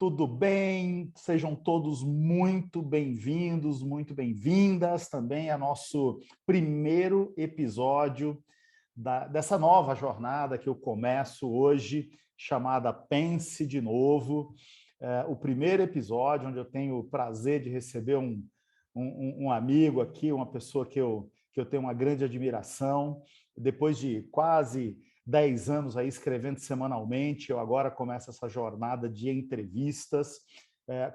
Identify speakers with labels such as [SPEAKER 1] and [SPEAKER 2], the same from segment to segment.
[SPEAKER 1] tudo bem? Sejam todos muito bem-vindos, muito bem-vindas também a nosso primeiro episódio dessa nova jornada que eu começo hoje, chamada Pense de Novo. O primeiro episódio onde eu tenho o prazer de receber um amigo aqui, uma pessoa que eu tenho uma grande admiração. Depois de quase 10 anos aí escrevendo semanalmente, eu agora começo essa jornada de entrevistas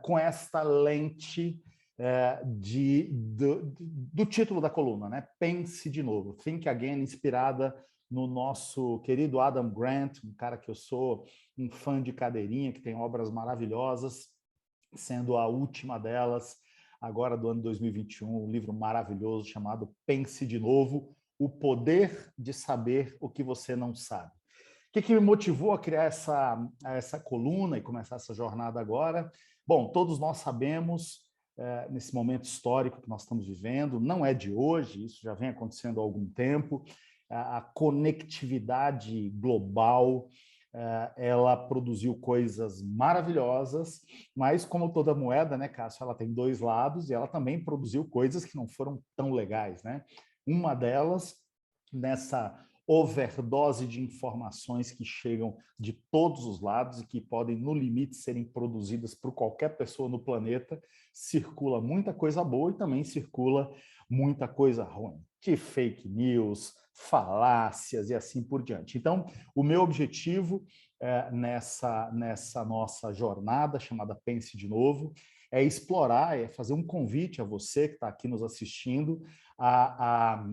[SPEAKER 1] com esta lente do título da coluna, né? Pense de Novo, Think Again, inspirada no nosso querido Adam Grant, um cara que eu sou um fã de cadeirinha, que tem obras maravilhosas, sendo a última delas, agora do ano 2021, um livro maravilhoso chamado Pense de Novo, O Poder de Saber o que Você Não Sabe. O que me motivou a criar essa coluna e começar essa jornada agora? Bom, todos nós sabemos, nesse momento histórico que nós estamos vivendo, não é de hoje, isso já vem acontecendo há algum tempo, a conectividade global, ela produziu coisas maravilhosas, mas como toda moeda, né, Cássio, ela tem dois lados e ela também produziu coisas que não foram tão legais, né? Uma delas, nessa overdose de informações que chegam de todos os lados e que podem, no limite, serem produzidas por qualquer pessoa no planeta, circula muita coisa boa e também circula muita coisa ruim, de fake news, falácias e assim por diante. Então, o meu objetivo nessa nossa jornada chamada Pense de Novo é explorar, é fazer um convite a você que está aqui nos assistindo a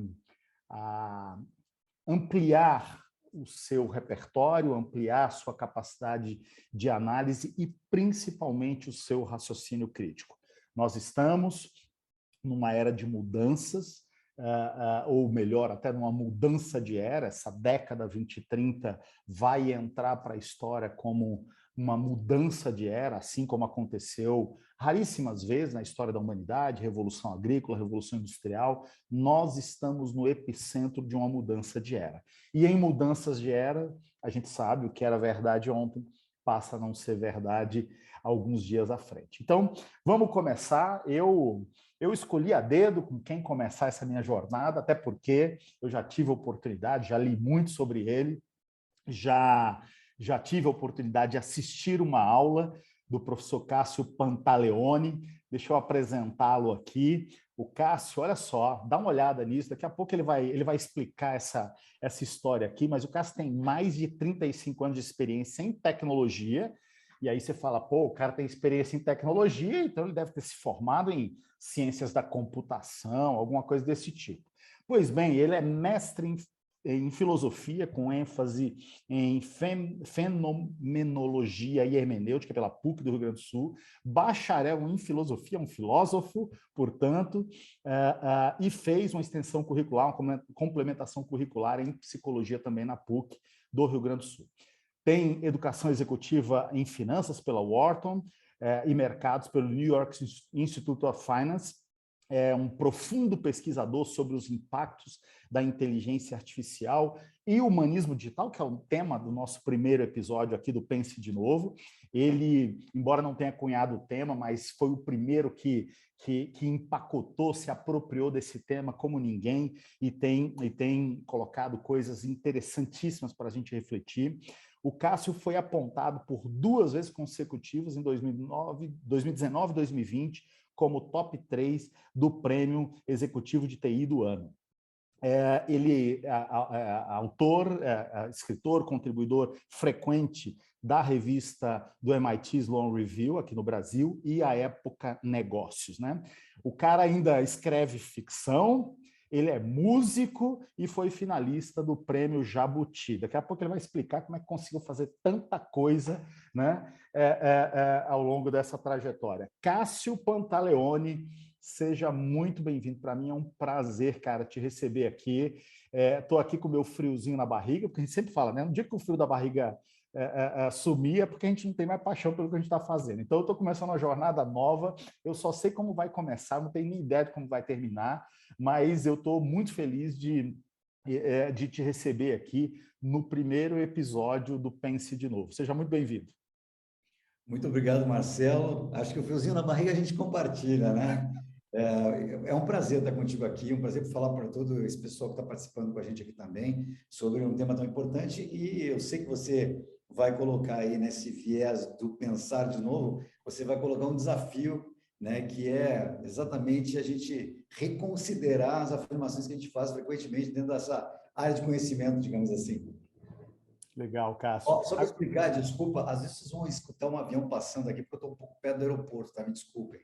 [SPEAKER 1] ampliar o seu repertório, ampliar a sua capacidade de análise e, principalmente, o seu raciocínio crítico. Nós estamos numa era de mudanças, ou melhor, até numa mudança de era. Essa década 2030 vai entrar para a história como uma mudança de era, assim como aconteceu raríssimas vezes na história da humanidade, Revolução Agrícola, Revolução Industrial. Nós estamos no epicentro de uma mudança de era. E em mudanças de era, a gente sabe o que era verdade ontem passa a não ser verdade alguns dias à frente. Então, vamos começar. Eu escolhi a dedo com quem começar essa minha jornada, até porque eu já tive a oportunidade, já li muito sobre ele, já tive a oportunidade de assistir uma aula do professor Cássio Pantaleone. Deixa eu apresentá-lo aqui. O Cássio, olha só, dá uma olhada nisso, daqui a pouco ele vai explicar essa história aqui, mas o Cássio tem mais de 35 anos de experiência em tecnologia, e aí você fala, pô, o cara tem experiência em tecnologia, então ele deve ter se formado em ciências da computação, alguma coisa desse tipo. Pois bem, ele é mestre em filosofia, com ênfase em fenomenologia e hermenêutica pela PUC do Rio Grande do Sul, bacharel em filosofia, um filósofo, portanto, e fez uma extensão curricular, uma complementação curricular em psicologia também na PUC do Rio Grande do Sul. Tem educação executiva em finanças pela Wharton e mercados pelo New York Institute of Finance. É um profundo pesquisador sobre os impactos da inteligência artificial e humanismo digital, que é o tema do nosso primeiro episódio aqui do Pense de Novo. Ele, embora não tenha cunhado o tema, mas foi o primeiro que empacotou, se apropriou desse tema como ninguém e tem colocado coisas interessantíssimas para a gente refletir. O Cássio foi apontado por 2 vezes consecutivas, em 2019 e 2020, como top 3 do Prêmio Executivo de TI do ano. Ele é autor, escritor, contribuidor frequente da revista do MIT Sloan Review, aqui no Brasil, e a Época Negócios, né? O cara ainda escreve ficção, ele é músico e foi finalista do Prêmio Jabuti. Daqui a pouco ele vai explicar como é que conseguiu fazer tanta coisa, né, ao longo dessa trajetória. Cássio Pantaleone, seja muito bem-vindo. Para mim é um prazer, cara, te receber aqui. Estou aqui com o meu friozinho na barriga, porque a gente sempre fala, né? No dia que o frio da barriga sumir, é porque a gente não tem mais paixão pelo que a gente está fazendo. Então, eu estou começando uma jornada nova, eu só sei como vai começar, não tenho nem ideia de como vai terminar, mas eu estou muito feliz de te receber aqui no primeiro episódio do Pense de Novo. Seja muito bem-vindo.
[SPEAKER 2] Muito obrigado, Marcelo. Acho que o friozinho na barriga a gente compartilha, né? É um prazer estar contigo aqui, um prazer falar para todo esse pessoal que está participando com a gente aqui também sobre um tema tão importante. E eu sei que você vai colocar aí nesse viés do pensar de novo, você vai colocar um desafio, né? Que é exatamente a gente reconsiderar as afirmações que a gente faz frequentemente dentro dessa área de conhecimento, digamos assim.
[SPEAKER 1] Legal, Cássio.
[SPEAKER 2] Ó, só para explicar, desculpa, às vezes vocês vão escutar um avião passando aqui, porque eu estou um pouco perto do aeroporto, tá? Me desculpem.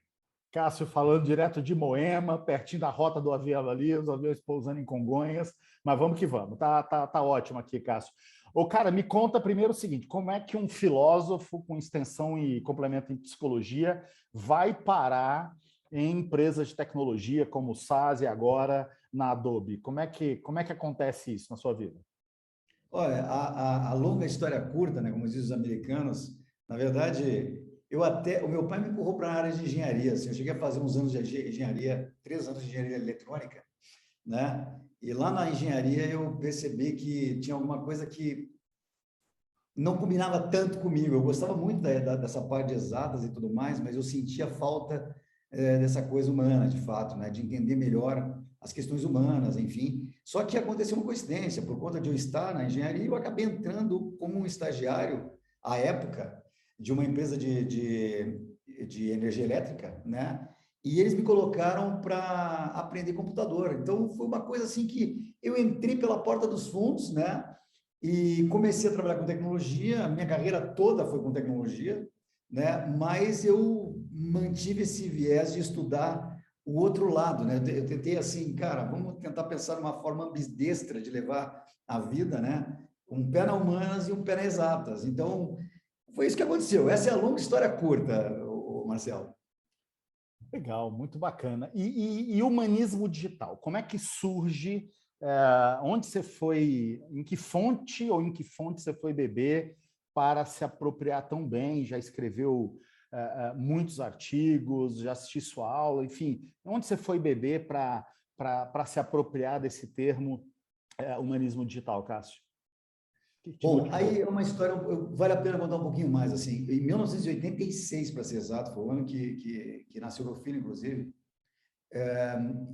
[SPEAKER 1] Cássio falando direto de Moema, pertinho da rota do avião ali, os aviões pousando em Congonhas, mas vamos que vamos, tá ótimo aqui, Cássio. Ô, cara, me conta primeiro o seguinte, como é que um filósofo com extensão e complemento em psicologia vai parar em empresas de tecnologia como o SaaS e agora na Adobe? Como é que acontece isso na sua vida?
[SPEAKER 2] Olha, a longa história curta, né, como dizem os americanos, na verdade, o meu pai me empurrou para a área de engenharia, assim, eu cheguei a fazer uns anos de engenharia, 3 anos de engenharia eletrônica, né, e lá na engenharia eu percebi que tinha alguma coisa que não combinava tanto comigo. Eu gostava muito dessa parte de exatas e tudo mais, mas eu sentia falta dessa coisa humana, de fato, né? De entender melhor as questões humanas, enfim. Só que aconteceu uma coincidência, por conta de eu estar na engenharia, eu acabei entrando como um estagiário, à época, de uma empresa de energia elétrica, né? E eles me colocaram para aprender computador. Então, foi uma coisa assim que eu entrei pela porta dos fundos, né? E comecei a trabalhar com tecnologia, a minha carreira toda foi com tecnologia, né? Mas eu mantive esse viés de estudar o outro lado, né? Eu tentei assim, cara, vamos tentar pensar numa forma ambidestra de levar a vida, né? Um pé na humanas e um pé na exatas. Então, foi isso que aconteceu. Essa é a longa história curta, Marcelo.
[SPEAKER 1] Legal, muito bacana. E humanismo digital, como é que surge? Onde você foi? Em que fonte ou em que fonte você foi beber para se apropriar tão bem? Já escreveu muitos artigos, já assisti sua aula, enfim, onde você foi beber para se apropriar desse termo humanismo digital, Cássio? O que te
[SPEAKER 2] Bom,
[SPEAKER 1] motivou?
[SPEAKER 2] aí é uma história, vale a pena contar um pouquinho mais, assim, em 1986, para ser exato, foi o ano que nasceu meu filho, inclusive.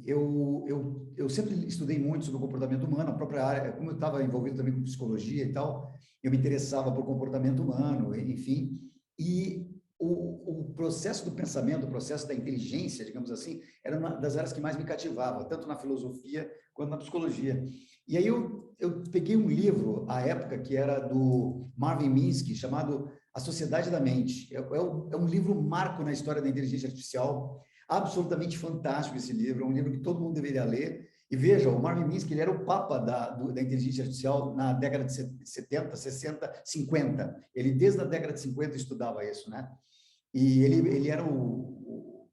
[SPEAKER 2] Eu sempre estudei muito sobre o comportamento humano, a própria área, como eu estava envolvido também com psicologia e tal, eu me interessava por comportamento humano, enfim, e o processo do pensamento, o processo da inteligência, digamos assim, era uma das áreas que mais me cativava, tanto na filosofia quanto na psicologia. E aí eu peguei um livro, à época, que era do Marvin Minsky, chamado A Sociedade da Mente. É um livro marco na história da inteligência artificial, absolutamente fantástico esse livro, é um livro que todo mundo deveria ler. E veja, o Marvin Minsky, ele era o papa da inteligência artificial na década de 70, 60, 50. Ele, desde a década de 50, estudava isso, né? E ele era o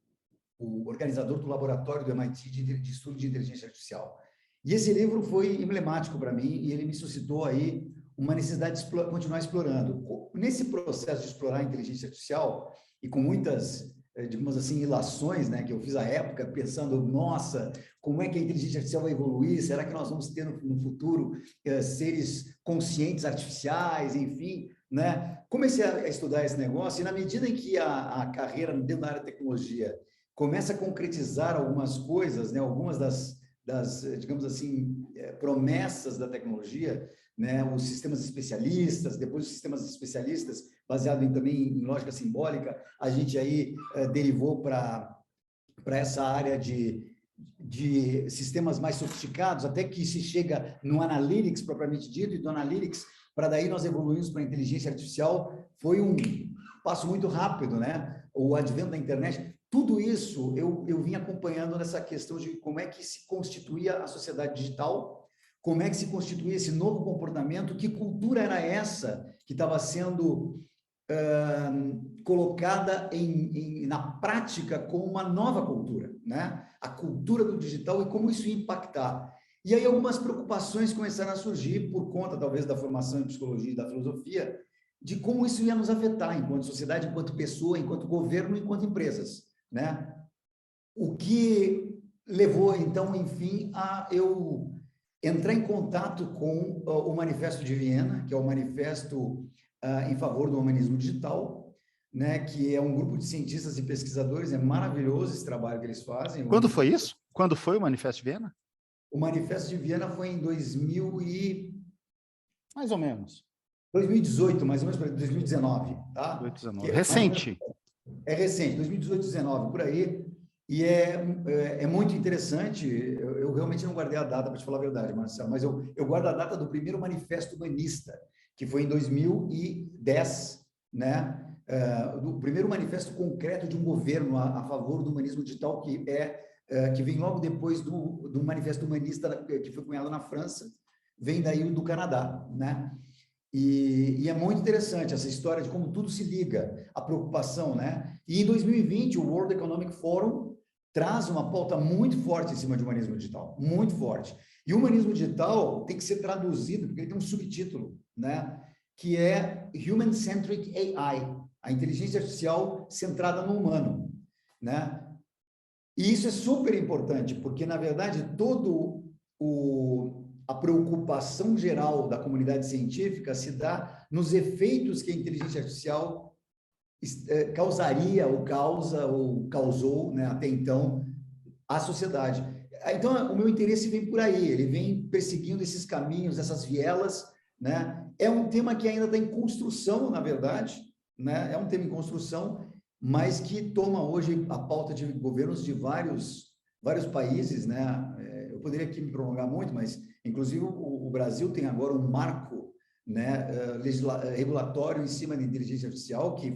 [SPEAKER 2] organizador do laboratório do MIT de estudo de inteligência artificial. E esse livro foi emblemático para mim e ele me suscitou aí uma necessidade de continuar explorando. Nesse processo de explorar a inteligência artificial, e com muitas, digamos assim, ilações, né, que eu fiz à época, pensando, nossa, como é que a inteligência artificial vai evoluir? Será que nós vamos ter no futuro seres conscientes artificiais, enfim, né? Comecei a estudar esse negócio e na medida em que a carreira dentro da área de tecnologia começa a concretizar algumas coisas, né, algumas digamos assim, promessas da tecnologia, né, os sistemas especialistas, depois os sistemas especialistas, baseado também em lógica simbólica, a gente aí derivou para essa área de sistemas mais sofisticados, até que se chega no Analytics, propriamente dito, e do Analytics, para daí nós evoluímos para a inteligência artificial, foi um passo muito rápido, né? O advento da internet, tudo isso eu vim acompanhando nessa questão de como é que se constituía a sociedade digital, como é que se constituía esse novo comportamento, que cultura era essa que estava sendo colocada na prática como uma nova cultura, né? A cultura do digital e como isso ia impactar. E aí algumas preocupações começaram a surgir por conta, talvez, da formação em psicologia e da filosofia, de como isso ia nos afetar enquanto sociedade, enquanto pessoa, enquanto governo, enquanto empresas, né? O que levou, então, enfim, a eu entrar em contato com o Manifesto de Viena, que é o manifesto em favor do humanismo digital, né, que é um grupo de cientistas e pesquisadores, é maravilhoso esse trabalho que eles fazem.
[SPEAKER 1] Quando foi isso? Quando foi o Manifesto de Viena?
[SPEAKER 2] O Manifesto de Viena foi em
[SPEAKER 1] Mais ou menos.
[SPEAKER 2] 2018, mais ou menos, 2019, tá?
[SPEAKER 1] 2019.
[SPEAKER 2] Que
[SPEAKER 1] Recente.
[SPEAKER 2] é recente, 2018, 2019, por aí. E é muito interessante. Eu realmente não guardei a data, para te falar a verdade, Marcelo, mas eu guardo a data do primeiro manifesto humanista, que foi em 2010, né? Do primeiro manifesto concreto de um governo a favor do humanismo digital, que vem logo depois do manifesto humanista que foi cunhado na França, vem daí do Canadá, né? E é muito interessante essa história de como tudo se liga, a preocupação, né? E em 2020, o World Economic Forum traz uma pauta muito forte em cima de humanismo digital, muito forte. E o humanismo digital tem que ser traduzido, porque ele tem um subtítulo, né? Que é Human Centric AI, a inteligência artificial centrada no humano, né? E isso é super importante, porque, na verdade, a preocupação geral da comunidade científica se dá nos efeitos que a inteligência artificial causaria ou causa ou causou, né, até então, à sociedade. Então, o meu interesse vem por aí, ele vem perseguindo esses caminhos, essas vielas, né? É um tema que ainda está em construção, na verdade, né? É um tema em construção, mas que toma hoje a pauta de governos de vários países, né? Eu poderia aqui me prolongar muito, mas, inclusive, o Brasil tem agora um marco, né, regulatório em cima da inteligência artificial, que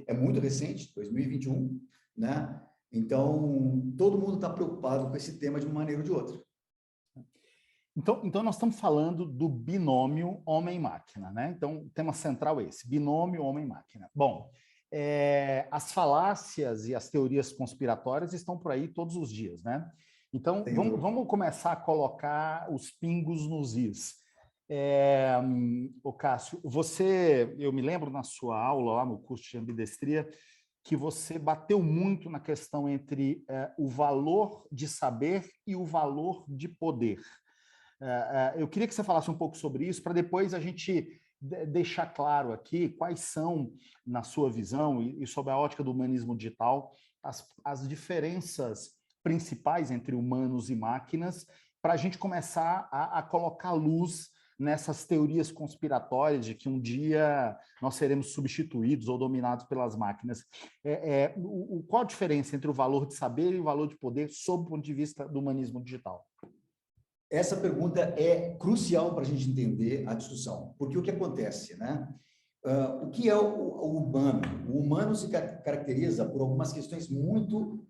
[SPEAKER 2] é muito recente, 2021, né? Então, todo mundo está preocupado com esse tema de uma maneira ou de outra.
[SPEAKER 1] Então nós estamos falando do binômio homem-máquina, né? Então, o tema central é esse, binômio homem-máquina. Bom, as falácias e as teorias conspiratórias estão por aí todos os dias, né? Então, vamos começar a colocar os pingos nos is. Cássio, eu me lembro na sua aula lá no curso de ambidestria, que você bateu muito na questão entre o valor de saber e o valor de poder. Eu queria que você falasse um pouco sobre isso, para depois a gente deixar claro aqui quais são, na sua visão e sob a ótica do humanismo digital, as diferenças principais entre humanos e máquinas, para a gente começar a colocar luz nessas teorias conspiratórias de que um dia nós seremos substituídos ou dominados pelas máquinas. Qual a diferença entre o valor de saber e o valor de poder sob o ponto de vista do humanismo digital?
[SPEAKER 2] Essa pergunta é crucial para a gente entender a discussão, porque o que acontece, né? O que é o humano? O humano se caracteriza por algumas questões muito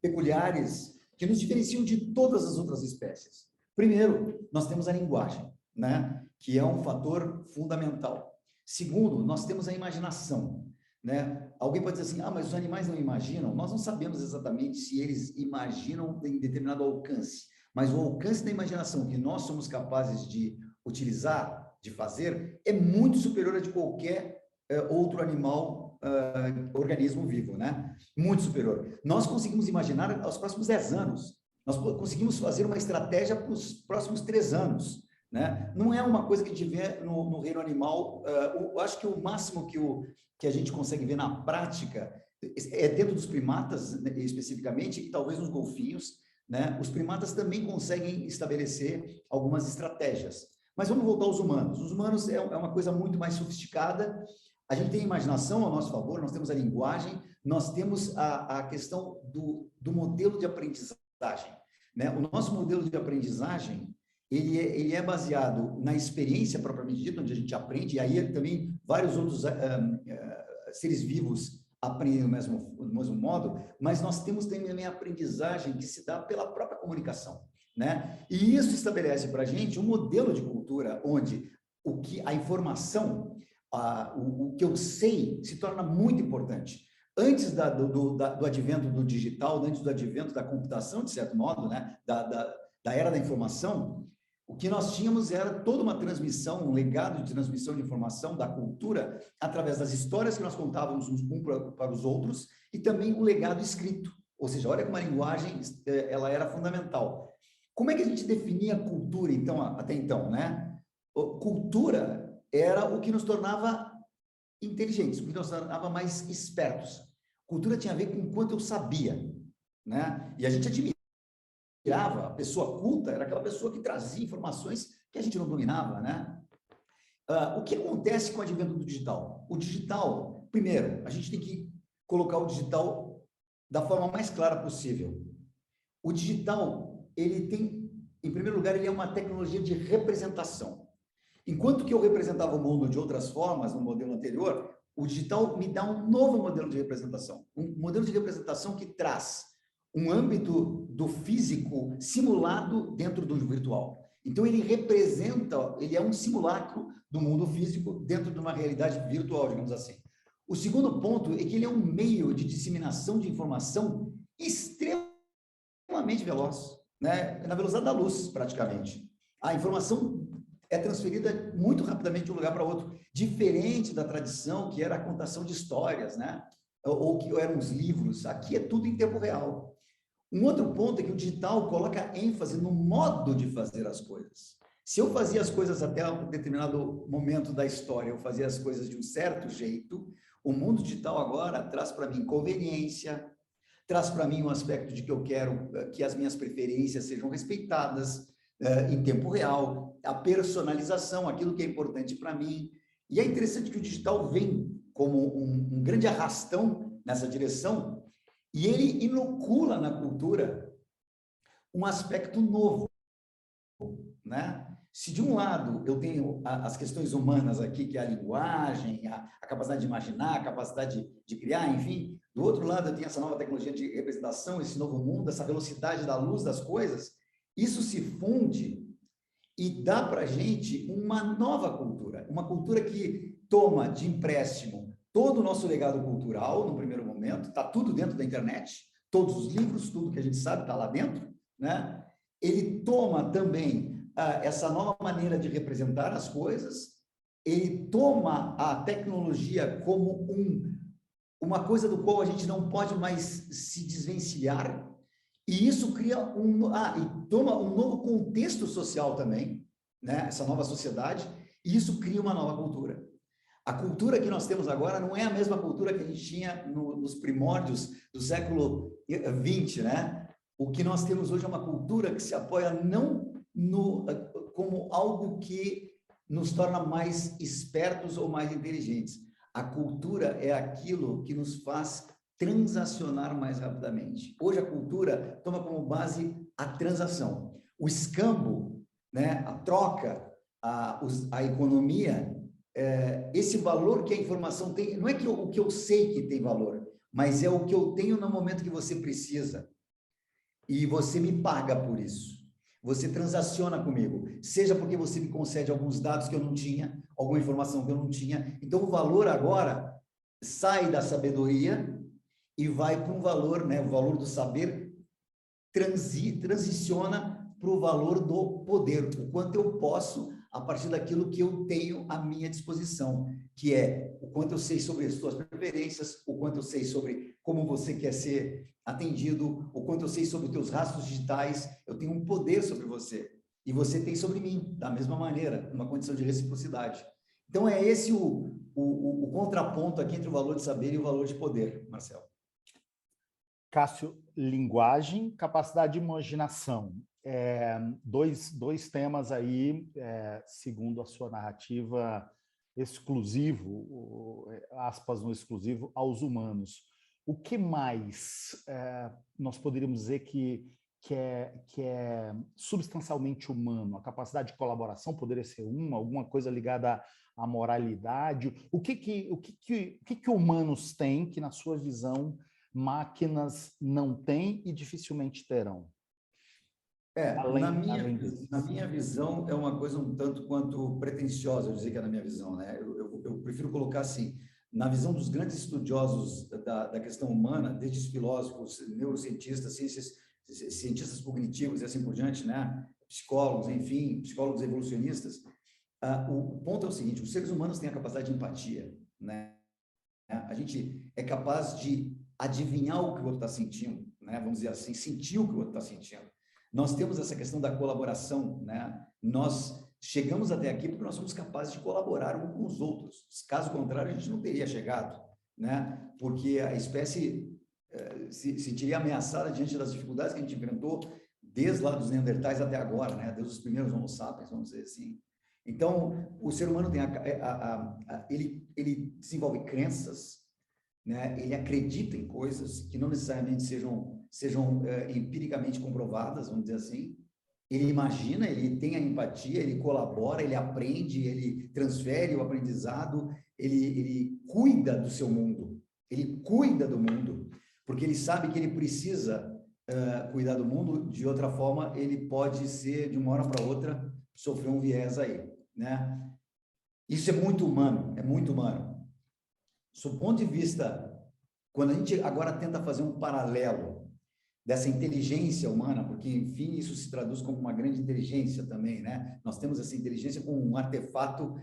[SPEAKER 2] peculiares que nos diferenciam de todas as outras espécies. Primeiro, nós temos a linguagem, né? Que é um fator fundamental. Segundo, nós temos a imaginação, né? Alguém pode dizer assim, mas os animais não imaginam? Nós não sabemos exatamente se eles imaginam em determinado alcance, mas o alcance da imaginação que nós somos capazes de utilizar, de fazer, é muito superior a de qualquer outro animal, organismo vivo, né? Muito superior. Nós conseguimos imaginar aos próximos 10 anos, nós conseguimos fazer uma estratégia para os próximos 3 anos, né? Não é uma coisa que a gente vê no reino animal. Eu acho que o máximo que a gente consegue ver na prática é dentro dos primatas, né, especificamente, e talvez nos golfinhos, né? Os primatas também conseguem estabelecer algumas estratégias. Mas vamos voltar aos humanos. Os humanos é uma coisa muito mais sofisticada. A gente tem a imaginação ao nosso favor, nós temos a linguagem, nós temos a questão do modelo de aprendizagem, né? O nosso modelo de aprendizagem, ele é baseado na experiência propriamente dita, onde a gente aprende, e aí também vários outros seres vivos aprendem do mesmo modo, mas nós temos também a aprendizagem que se dá pela própria comunicação, né? E isso estabelece para a gente um modelo de cultura onde a informação, o que eu sei, se torna muito importante. Antes do advento do digital, antes do advento da computação, de certo modo, né? Da era da informação, o que nós tínhamos era toda uma transmissão, um legado de transmissão de informação da cultura através das histórias que nós contávamos uns para os outros e também o legado escrito. Ou seja, olha como a linguagem ela era fundamental. Como é que a gente definia a cultura, então, até então, né? Cultura era o que nos tornava inteligentes, o que nós tornava mais espertos. Cultura tinha a ver com o quanto eu sabia, né? E a gente admirava, a pessoa culta era aquela pessoa que trazia informações que a gente não dominava, né? O que acontece com o advento do digital? O digital, primeiro, a gente tem que colocar o digital da forma mais clara possível. O digital, ele tem, em primeiro lugar, ele é uma tecnologia de representação. Enquanto que eu representava o mundo de outras formas, no modelo anterior, o digital me dá um novo modelo de representação. Um modelo de representação que traz um âmbito do físico simulado dentro do virtual. Então, ele representa, ele é um simulacro do mundo físico dentro de uma realidade virtual, digamos assim. O segundo ponto é que ele é um meio de disseminação de informação extremamente veloz, né? Na velocidade da luz, praticamente. A informação é transferida muito rapidamente de um lugar para outro, diferente da tradição, que era a contação de histórias, né? Ou que eram os livros. Aqui é tudo em tempo real. Um outro ponto é que o digital coloca ênfase no modo de fazer as coisas. Se eu fazia as coisas até um determinado momento da história, eu fazia as coisas de um certo jeito, o mundo digital agora traz para mim conveniência, traz para mim um aspecto de que eu quero que as minhas preferências sejam respeitadas em tempo real, a personalização, aquilo que é importante para mim. E é interessante que o digital vem como um grande arrastão nessa direção, e ele inocula na cultura um aspecto novo, né? Se de um lado eu tenho as questões humanas aqui, que é a linguagem, a capacidade de imaginar, a capacidade de criar, enfim, do outro lado eu tenho essa nova tecnologia de representação, esse novo mundo, essa velocidade da luz das coisas, isso se funde e dá para a gente uma nova cultura, uma cultura que toma de empréstimo todo o nosso legado cultural, no primeiro momento, está tudo dentro da internet, todos os livros, tudo que a gente sabe está lá dentro, né? Ele toma também essa nova maneira de representar as coisas, ele toma a tecnologia como uma coisa do qual a gente não pode mais se desvencilhar, e isso cria e toma um novo contexto social também, né? Essa nova sociedade, e isso cria uma nova cultura. A cultura que nós temos agora não é a mesma cultura que a gente tinha nos primórdios do século XX, né? O que nós temos hoje é uma cultura que se apoia não como algo que nos torna mais espertos ou mais inteligentes. A cultura é aquilo que nos faz transacionar mais rapidamente. Hoje a cultura toma como base a transação. O escambo, né? A troca, a economia, esse valor que a informação tem, não é que o que eu sei que tem valor, mas é o que eu tenho no momento que você precisa. E você me paga por isso. Você transaciona comigo, seja porque você me concede alguns dados que eu não tinha, alguma informação que eu não tinha. Então, o valor agora sai da sabedoria e vai para um valor, né? O valor do saber transiciona para o valor do poder, o quanto eu posso a partir daquilo que eu tenho à minha disposição, que é o quanto eu sei sobre as suas preferências, o quanto eu sei sobre como você quer ser atendido, o quanto eu sei sobre os teus rastros digitais, eu tenho um poder sobre você, e você tem sobre mim, da mesma maneira, numa condição de reciprocidade. Então, é esse o contraponto aqui entre o valor de saber e o valor de poder, Marcelo.
[SPEAKER 1] Cássio, linguagem, capacidade de imaginação. Dois temas aí, segundo a sua narrativa, exclusivo, aspas no exclusivo, aos humanos. O que mais nós poderíamos dizer que é substancialmente humano? A capacidade de colaboração poderia ser alguma coisa ligada à moralidade? O que humanos têm que, na sua visão, máquinas não têm e dificilmente terão?
[SPEAKER 2] Na minha visão, é uma coisa um tanto quanto pretensiosa, eu dizer que é na minha visão, né? Eu prefiro colocar assim, na visão dos grandes estudiosos da questão humana, desde os filósofos, neurocientistas, cientistas cognitivos e assim por diante, né? Psicólogos, enfim, psicólogos evolucionistas, o ponto é o seguinte: os seres humanos têm a capacidade de empatia, né? A gente é capaz de adivinhar o que o outro está sentindo, né? Vamos dizer assim, sentir o que o outro está sentindo. Nós temos essa questão da colaboração, né? Nós chegamos até aqui porque nós somos capazes de colaborar uns com os outros. Caso contrário, a gente não teria chegado, né? Porque a espécie se sentiria ameaçada diante das dificuldades que a gente enfrentou desde lá dos Neandertais até agora, né? Desde os primeiros Homo sapiens, vamos dizer assim. Então, o ser humano tem ele desenvolve crenças, né? Ele acredita em coisas que não necessariamente sejam empiricamente comprovadas, vamos dizer assim. Ele imagina, ele tem a empatia, ele colabora, ele aprende, ele transfere o aprendizado, ele cuida do seu mundo, ele cuida do mundo, porque ele sabe que ele precisa cuidar do mundo, de outra forma ele pode ser, de uma hora para outra, sofrer um viés aí, né? Isso é muito humano, é muito humano. Do ponto de vista, quando a gente agora tenta fazer um paralelo dessa inteligência humana, porque, enfim, isso se traduz como uma grande inteligência também, né? Nós temos essa inteligência com um artefato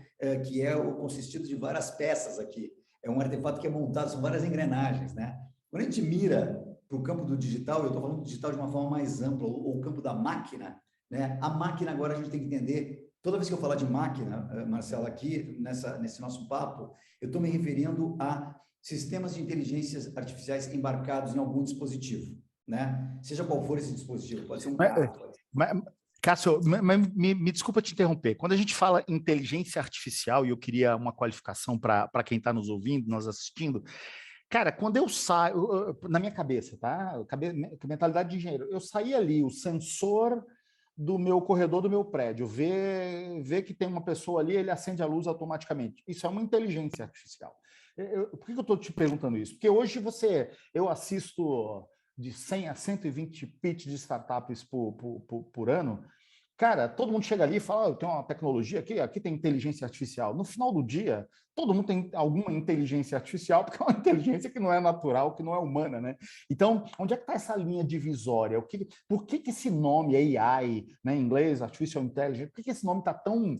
[SPEAKER 2] que é consistido de várias peças aqui. É um artefato que é montado, são várias engrenagens, né? Quando a gente mira para o campo do digital, eu estou falando do digital de uma forma mais ampla, ou o campo da máquina, né? A máquina agora a gente tem que entender, toda vez que eu falar de máquina, Marcelo, aqui nesse nosso papo, eu estou me referindo a sistemas de inteligências artificiais embarcados em algum dispositivo, né? Seja qual for esse dispositivo, pode ser um carro.
[SPEAKER 1] Cássio, me desculpa te interromper. Quando a gente fala inteligência artificial, e eu queria uma qualificação para quem está nos ouvindo, nos assistindo, cara, quando eu saio, na minha cabeça, tá? Mentalidade de engenheiro, eu saí ali, o sensor do meu corredor do meu prédio, vê que tem uma pessoa ali, ele acende a luz automaticamente. Isso é uma inteligência artificial. Por que eu estou te perguntando isso? Porque hoje eu assisto de 100 a 120 pitches de startups por ano. Cara, todo mundo chega ali e fala, tem uma tecnologia aqui tem inteligência artificial. No final do dia, todo mundo tem alguma inteligência artificial, porque é uma inteligência que não é natural, que não é humana, né? Então, onde é que está essa linha divisória? Por que esse nome AI, né, em inglês, Artificial Intelligence, por que esse nome está tão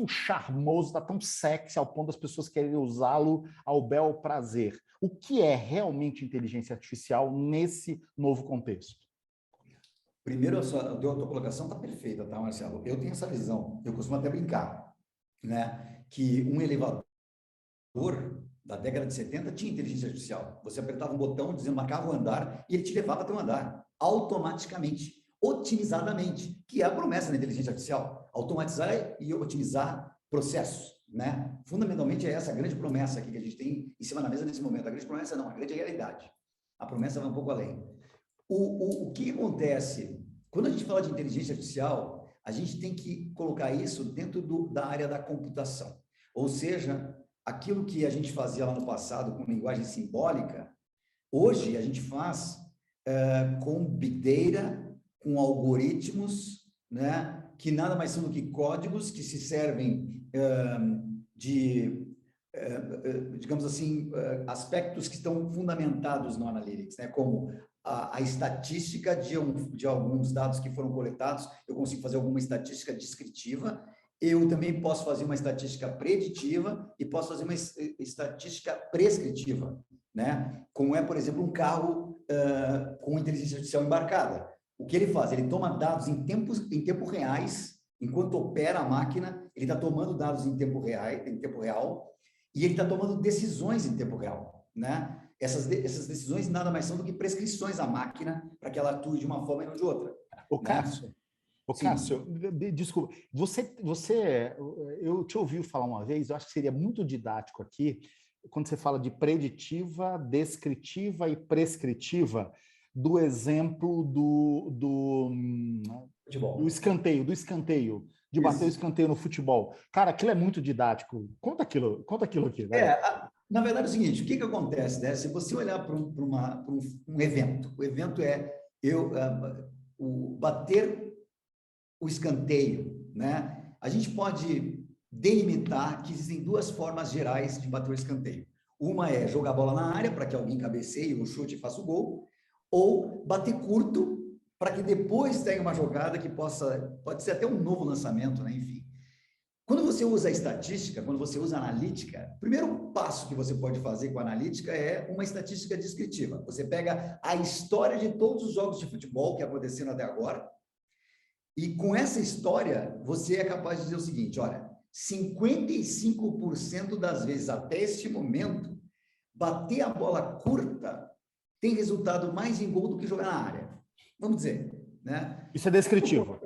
[SPEAKER 1] charmoso, está tão sexy ao ponto das pessoas quererem usá-lo ao bel prazer? O que é realmente inteligência artificial nesse novo contexto?
[SPEAKER 2] Primeiro, a tua colocação está perfeita, tá, Marcelo? Eu tenho essa visão, eu costumo até brincar, né? Que um elevador da década de 70 tinha inteligência artificial. Você apertava um botão dizendo marcava o andar e ele te levava até o andar, automaticamente, otimizadamente, que é a promessa da inteligência artificial, automatizar e otimizar processos, né? Fundamentalmente é essa a grande promessa aqui que a gente tem em cima da mesa nesse momento. A grande promessa não, a grande realidade. A promessa vai um pouco além. O que acontece? Quando a gente fala de inteligência artificial, a gente tem que colocar isso dentro da área da computação. Ou seja, aquilo que a gente fazia lá no passado com linguagem simbólica, hoje a gente faz com Big Data, com algoritmos, né, que nada mais são do que códigos que se servem digamos assim, aspectos que estão fundamentados no Analytics, né, como a estatística de alguns dados que foram coletados, eu consigo fazer alguma estatística descritiva, eu também posso fazer uma estatística preditiva e posso fazer uma estatística prescritiva, né? Como é, por exemplo, um carro com inteligência artificial embarcada. O que ele faz? Ele toma dados em tempo reais, enquanto opera a máquina, ele está tomando dados em tempo real, e ele está tomando decisões em tempo real, né? Essas decisões nada mais são do que prescrições à máquina para que ela atue de uma forma e não de outra.
[SPEAKER 1] Cássio, desculpa, eu te ouvi falar uma vez, eu acho que seria muito didático aqui, quando você fala de preditiva, descritiva e prescritiva, do exemplo do escanteio, de bater o escanteio no futebol. Cara, aquilo é muito didático. Conta aquilo aqui. Né?
[SPEAKER 2] Na verdade é o seguinte, o que acontece, né? Se você olhar para um evento, o evento é bater o escanteio, né? A gente pode delimitar que existem duas formas gerais de bater o escanteio. Uma é jogar a bola na área para que alguém cabeceie ou chute e faça o gol, ou bater curto para que depois tenha uma jogada que pode ser até um novo lançamento, né? Enfim. Quando você usa a estatística, quando você usa a analítica, o primeiro passo que você pode fazer com a analítica é uma estatística descritiva. Você pega a história de todos os jogos de futebol que aconteceram até agora E com essa história, você é capaz de dizer o seguinte, olha, 55% das vezes até este momento, bater a bola curta tem resultado mais em gol do que jogar na área. Vamos dizer, né?
[SPEAKER 1] Isso é descritivo.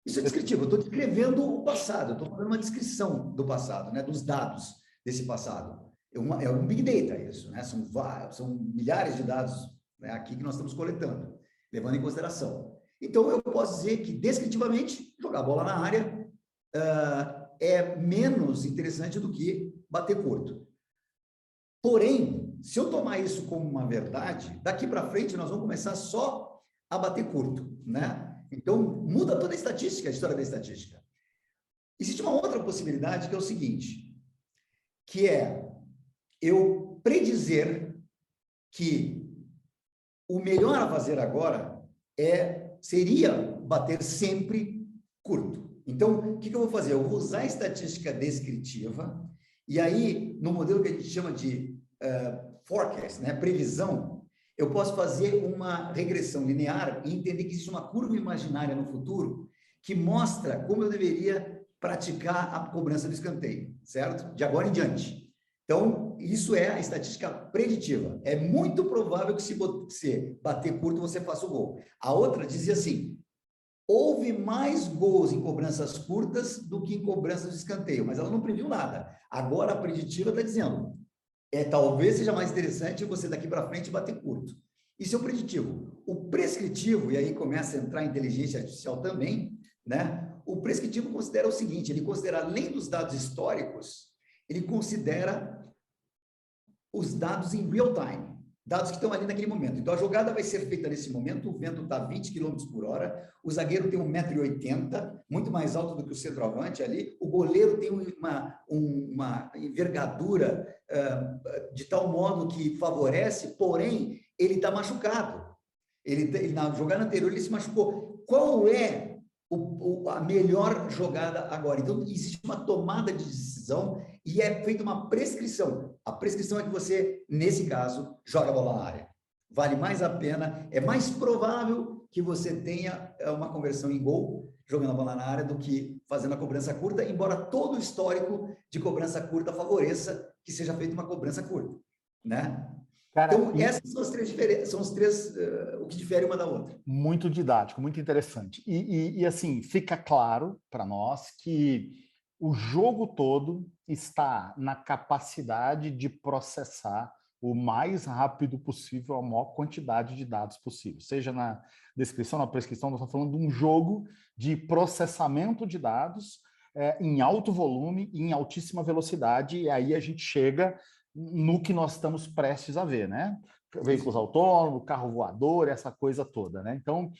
[SPEAKER 2] Isso é descritivo. Eu estou descrevendo o passado, estou fazendo uma descrição do passado, né? Dos dados desse passado. É um big data isso, né? São milhares de dados, né, aqui que nós estamos coletando, levando em consideração. Então, eu posso dizer que, descritivamente, jogar a bola na área é menos interessante do que bater curto. Porém, se eu tomar isso como uma verdade, daqui para frente nós vamos começar só a bater curto, né? Então, muda toda a estatística, a história da estatística. Existe uma outra possibilidade que é o seguinte, que é eu predizer que o melhor a fazer agora seria bater sempre curto. Então, o que eu vou fazer? Eu vou usar a estatística descritiva e aí, no modelo que a gente chama de forecast, né, previsão, eu posso fazer uma regressão linear e entender que existe uma curva imaginária no futuro que mostra como eu deveria praticar a cobrança do escanteio, certo? De agora em diante. Então, isso é a estatística preditiva. É muito provável que se você bater curto, você faça o gol. A outra dizia assim, houve mais gols em cobranças curtas do que em cobranças de escanteio, mas ela não previu nada. Agora, a preditiva está dizendo, talvez seja mais interessante você daqui para frente bater curto. Isso é o preditivo. O prescritivo, e aí começa a entrar a inteligência artificial também, né? O prescritivo considera o seguinte, ele considera, além dos dados históricos, ele considera os dados em real time, dados que estão ali naquele momento. Então, a jogada vai ser feita nesse momento, o vento está 20 km por hora, o zagueiro tem 1,80 m, muito mais alto do que o centroavante ali, o goleiro tem uma envergadura de tal modo que favorece, porém, ele está machucado. Na jogada anterior, ele se machucou. Qual é a melhor jogada agora? Então, existe uma tomada de decisão e é feita uma prescrição. A prescrição é que você, nesse caso, joga a bola na área. Vale mais a pena, é mais provável que você tenha uma conversão em gol jogando a bola na área do que fazendo a cobrança curta, embora todo o histórico de cobrança curta favoreça que seja feita uma cobrança curta, né? Cara, então, essas são as três diferenças, são os três, o que difere uma da outra.
[SPEAKER 1] Muito didático, muito interessante. E assim, fica claro para nós que o jogo todo está na capacidade de processar o mais rápido possível a maior quantidade de dados possível. Seja na descrição, na prescrição, nós estamos falando de um jogo de processamento de dados em alto volume e em altíssima velocidade, e aí a gente chega no que nós estamos prestes a ver, né? Veículos autônomos, carro voador, essa coisa toda, né? Então,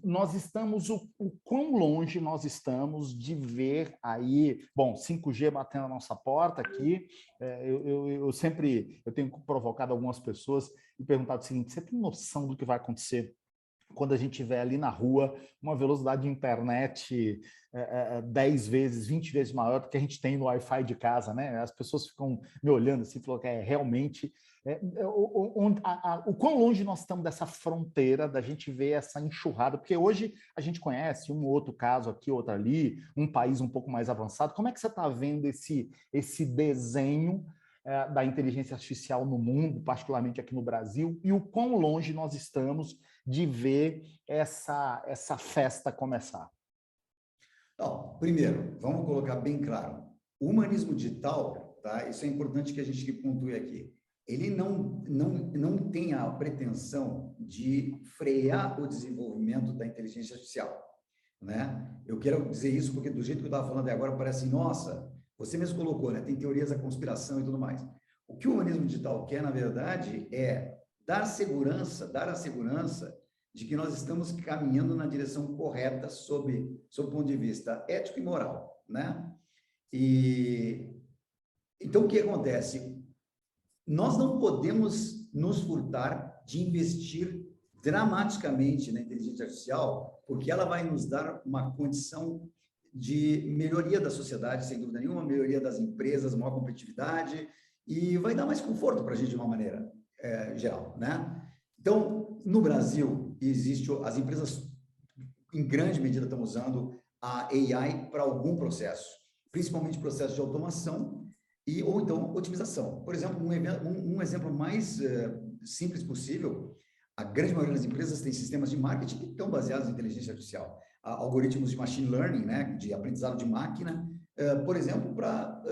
[SPEAKER 1] nós estamos, o quão longe nós estamos de ver aí, bom, 5G batendo a nossa porta aqui, eu tenho provocado algumas pessoas e perguntado o seguinte, você tem noção do que vai acontecer quando a gente estiver ali na rua, uma velocidade de internet 10 vezes, 20 vezes maior do que a gente tem no Wi-Fi de casa, né? As pessoas ficam me olhando assim, falando que realmente... o quão longe nós estamos dessa fronteira, da gente ver essa enxurrada, porque hoje a gente conhece um ou outro caso aqui, outro ali, um país um pouco mais avançado. Como é que você está vendo esse desenho da inteligência artificial no mundo, particularmente aqui no Brasil, e o quão longe nós estamos de ver essa festa começar?
[SPEAKER 2] Então, primeiro, vamos colocar bem claro, o humanismo digital, tá? Isso é importante que a gente pontue aqui, ele não tem a pretensão de frear o desenvolvimento da inteligência artificial, né? Eu quero dizer isso porque do jeito que eu estava falando agora parece assim, nossa, você mesmo colocou, né? Tem teorias da conspiração e tudo mais. O que o humanismo digital quer, na verdade, é dar a segurança de que nós estamos caminhando na direção correta sob o ponto de vista ético e moral, né? Então, o que acontece? Nós não podemos nos furtar de investir dramaticamente na inteligência artificial, porque ela vai nos dar uma condição de melhoria da sociedade, sem dúvida nenhuma, melhoria das empresas, maior competitividade, e vai dar mais conforto para a gente de uma maneira geral, né? Então, no Brasil, as empresas em grande medida, estão usando a AI para algum processo, principalmente processo de automação ou então otimização. Por exemplo, um exemplo mais simples possível, a grande maioria das empresas tem sistemas de marketing que estão baseados em inteligência artificial. Algoritmos de machine learning, né, de aprendizado de máquina, por exemplo, para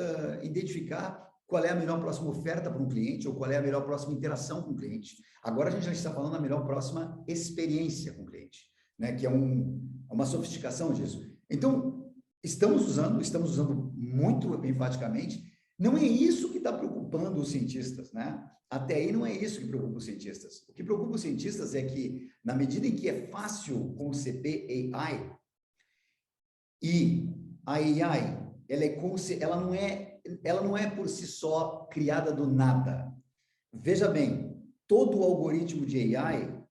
[SPEAKER 2] identificar qual é a melhor próxima oferta para um cliente ou qual é a melhor próxima interação com o cliente. Agora a gente já está falando da melhor próxima experiência com o cliente, né, que é uma sofisticação disso. Então, estamos usando muito enfaticamente. Não é isso que está preocupando os cientistas, né? Até aí não é isso que preocupa os cientistas. O que preocupa os cientistas é que, na medida em que é fácil conceber AI, e a AI, ela não é por si só criada do nada. Veja bem, todo o algoritmo de AI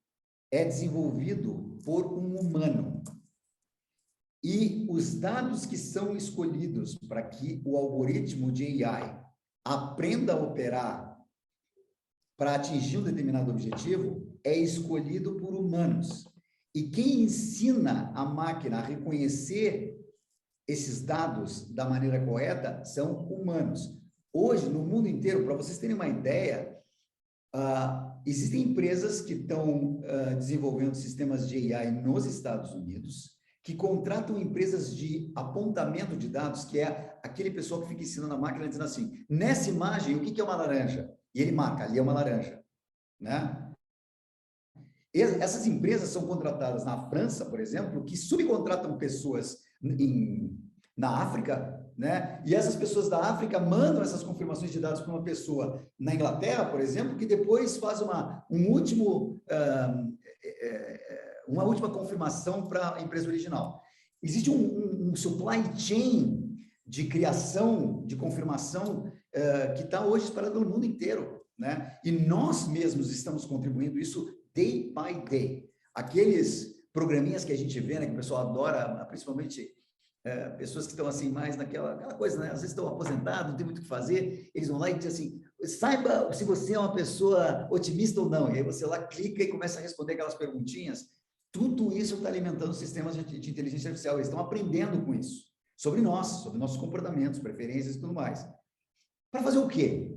[SPEAKER 2] é desenvolvido por um humano. E os dados que são escolhidos para que o algoritmo de AI aprenda a operar para atingir um determinado objetivo é escolhido por humanos. E quem ensina a máquina a reconhecer esses dados da maneira correta são humanos. Hoje, no mundo inteiro, para vocês terem uma ideia, existem empresas que estão desenvolvendo sistemas de AI nos Estados Unidos, que contratam empresas de apontamento de dados, que é aquele pessoal que fica ensinando a máquina dizendo assim, nessa imagem, o que é uma laranja? E ele marca, ali é uma laranja, né? Essas empresas são contratadas na França, por exemplo, que subcontratam pessoas na África, né? E essas pessoas da África mandam essas confirmações de dados para uma pessoa na Inglaterra, por exemplo, que depois faz uma última confirmação para a empresa original. Existe um supply chain de criação, de confirmação, que está hoje espalhado pelo mundo inteiro, né? E nós mesmos estamos contribuindo isso day by day. Aqueles programinhas que a gente vê, né, que o pessoal adora, principalmente pessoas que estão assim mais aquela coisa, né? Às vezes estão aposentados, não tem muito o que fazer, eles vão lá e dizem assim, saiba se você é uma pessoa otimista ou não. E aí você lá clica e começa a responder aquelas perguntinhas. Tudo isso está alimentando sistemas de inteligência artificial. Eles estão aprendendo com isso, sobre nós, sobre nossos comportamentos, preferências e tudo mais. Para fazer o quê?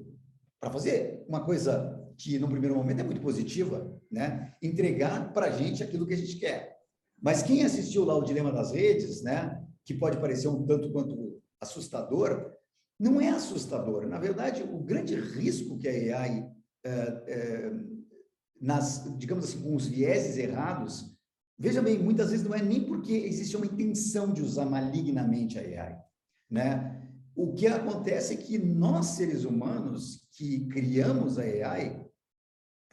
[SPEAKER 2] Para fazer uma coisa que, no primeiro momento, é muito positiva, né? Entregar para a gente aquilo que a gente quer. Mas quem assistiu lá o Dilema das Redes, né? Que pode parecer um tanto quanto assustador, não é assustador. Na verdade, o grande risco que a AI, digamos assim, com os vieses errados, veja bem, muitas vezes não é nem porque existe uma intenção de usar malignamente a AI, né? O que acontece é que nós, seres humanos, que criamos a AI,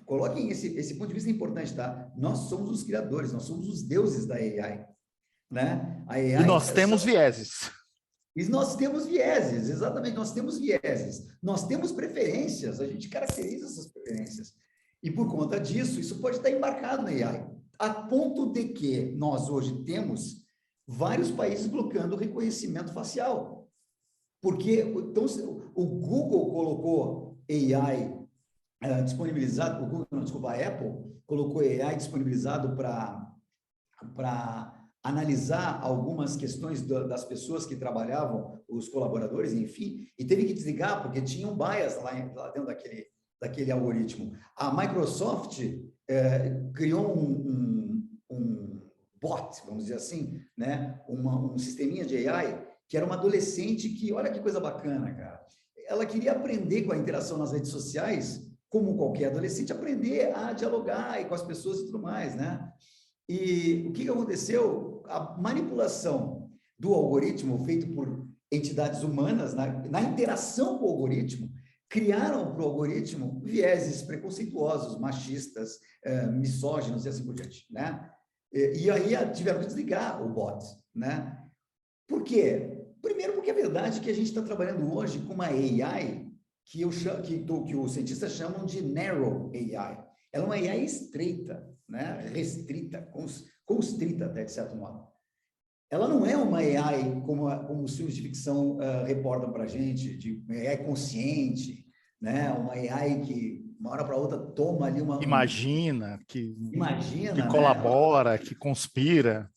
[SPEAKER 2] coloquem esse ponto de vista importante, tá? Nós somos os criadores, nós somos os deuses da AI, né? A AI
[SPEAKER 1] e nós temos vieses.
[SPEAKER 2] E nós temos vieses, exatamente, nós temos vieses. Nós temos preferências, a gente caracteriza essas preferências. E por conta disso, isso pode estar embarcado na AI. A ponto de que nós hoje temos vários países bloqueando o reconhecimento facial. Porque então, o Google colocou AI disponibilizado, o Google, não, desculpa, a Apple colocou AI disponibilizado para analisar algumas questões das pessoas que trabalhavam, os colaboradores, enfim, e teve que desligar porque tinha um bias lá dentro daquele algoritmo. A Microsoft criou um bot, vamos dizer assim, né? Um sisteminha de AI que era uma adolescente que, olha que coisa bacana, cara. Ela queria aprender com a interação nas redes sociais, como qualquer adolescente, aprender a dialogar e com as pessoas e tudo mais, né? E o que aconteceu? A manipulação do algoritmo feito por entidades humanas, na interação com o algoritmo, criaram para o algoritmo vieses preconceituosos, machistas, misóginos e assim por diante, né? E aí tiveram que desligar o bot, né? Por quê? Primeiro porque é verdade que a gente está trabalhando hoje com uma AI que os cientistas chamam de narrow AI. Ela é uma AI estreita, né? Restrita, constrita até de certo modo. Ela não é uma AI como os filmes de ficção reportam para a gente, de AI consciente, né? Uma AI que uma hora para outra toma ali
[SPEAKER 1] Imagina, que
[SPEAKER 2] né?
[SPEAKER 1] colabora, que conspira.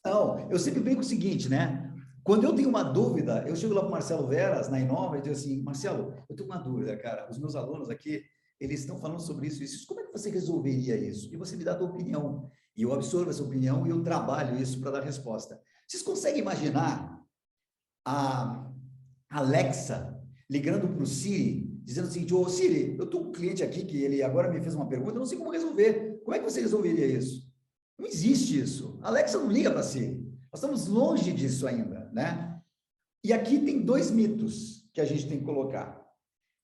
[SPEAKER 2] Não, eu sempre brinco o seguinte, né? Quando eu tenho uma dúvida, eu chego lá para o Marcelo Veras, na Inova, e digo assim, Marcelo, eu tenho uma dúvida, cara. Os meus alunos aqui, eles estão falando sobre isso e isso. Como é que você resolveria isso? E você me dá a tua opinião. E eu absorvo essa opinião e eu trabalho isso para dar resposta. Vocês conseguem imaginar a Alexa ligando para o Siri, dizendo o seguinte, ô Siri, eu estou com um cliente aqui que ele agora me fez uma pergunta, eu não sei como resolver. Como é que você resolveria isso? Não existe isso. A Alexa não liga para a Siri. Nós estamos longe disso ainda, né? E aqui tem dois mitos que a gente tem que colocar.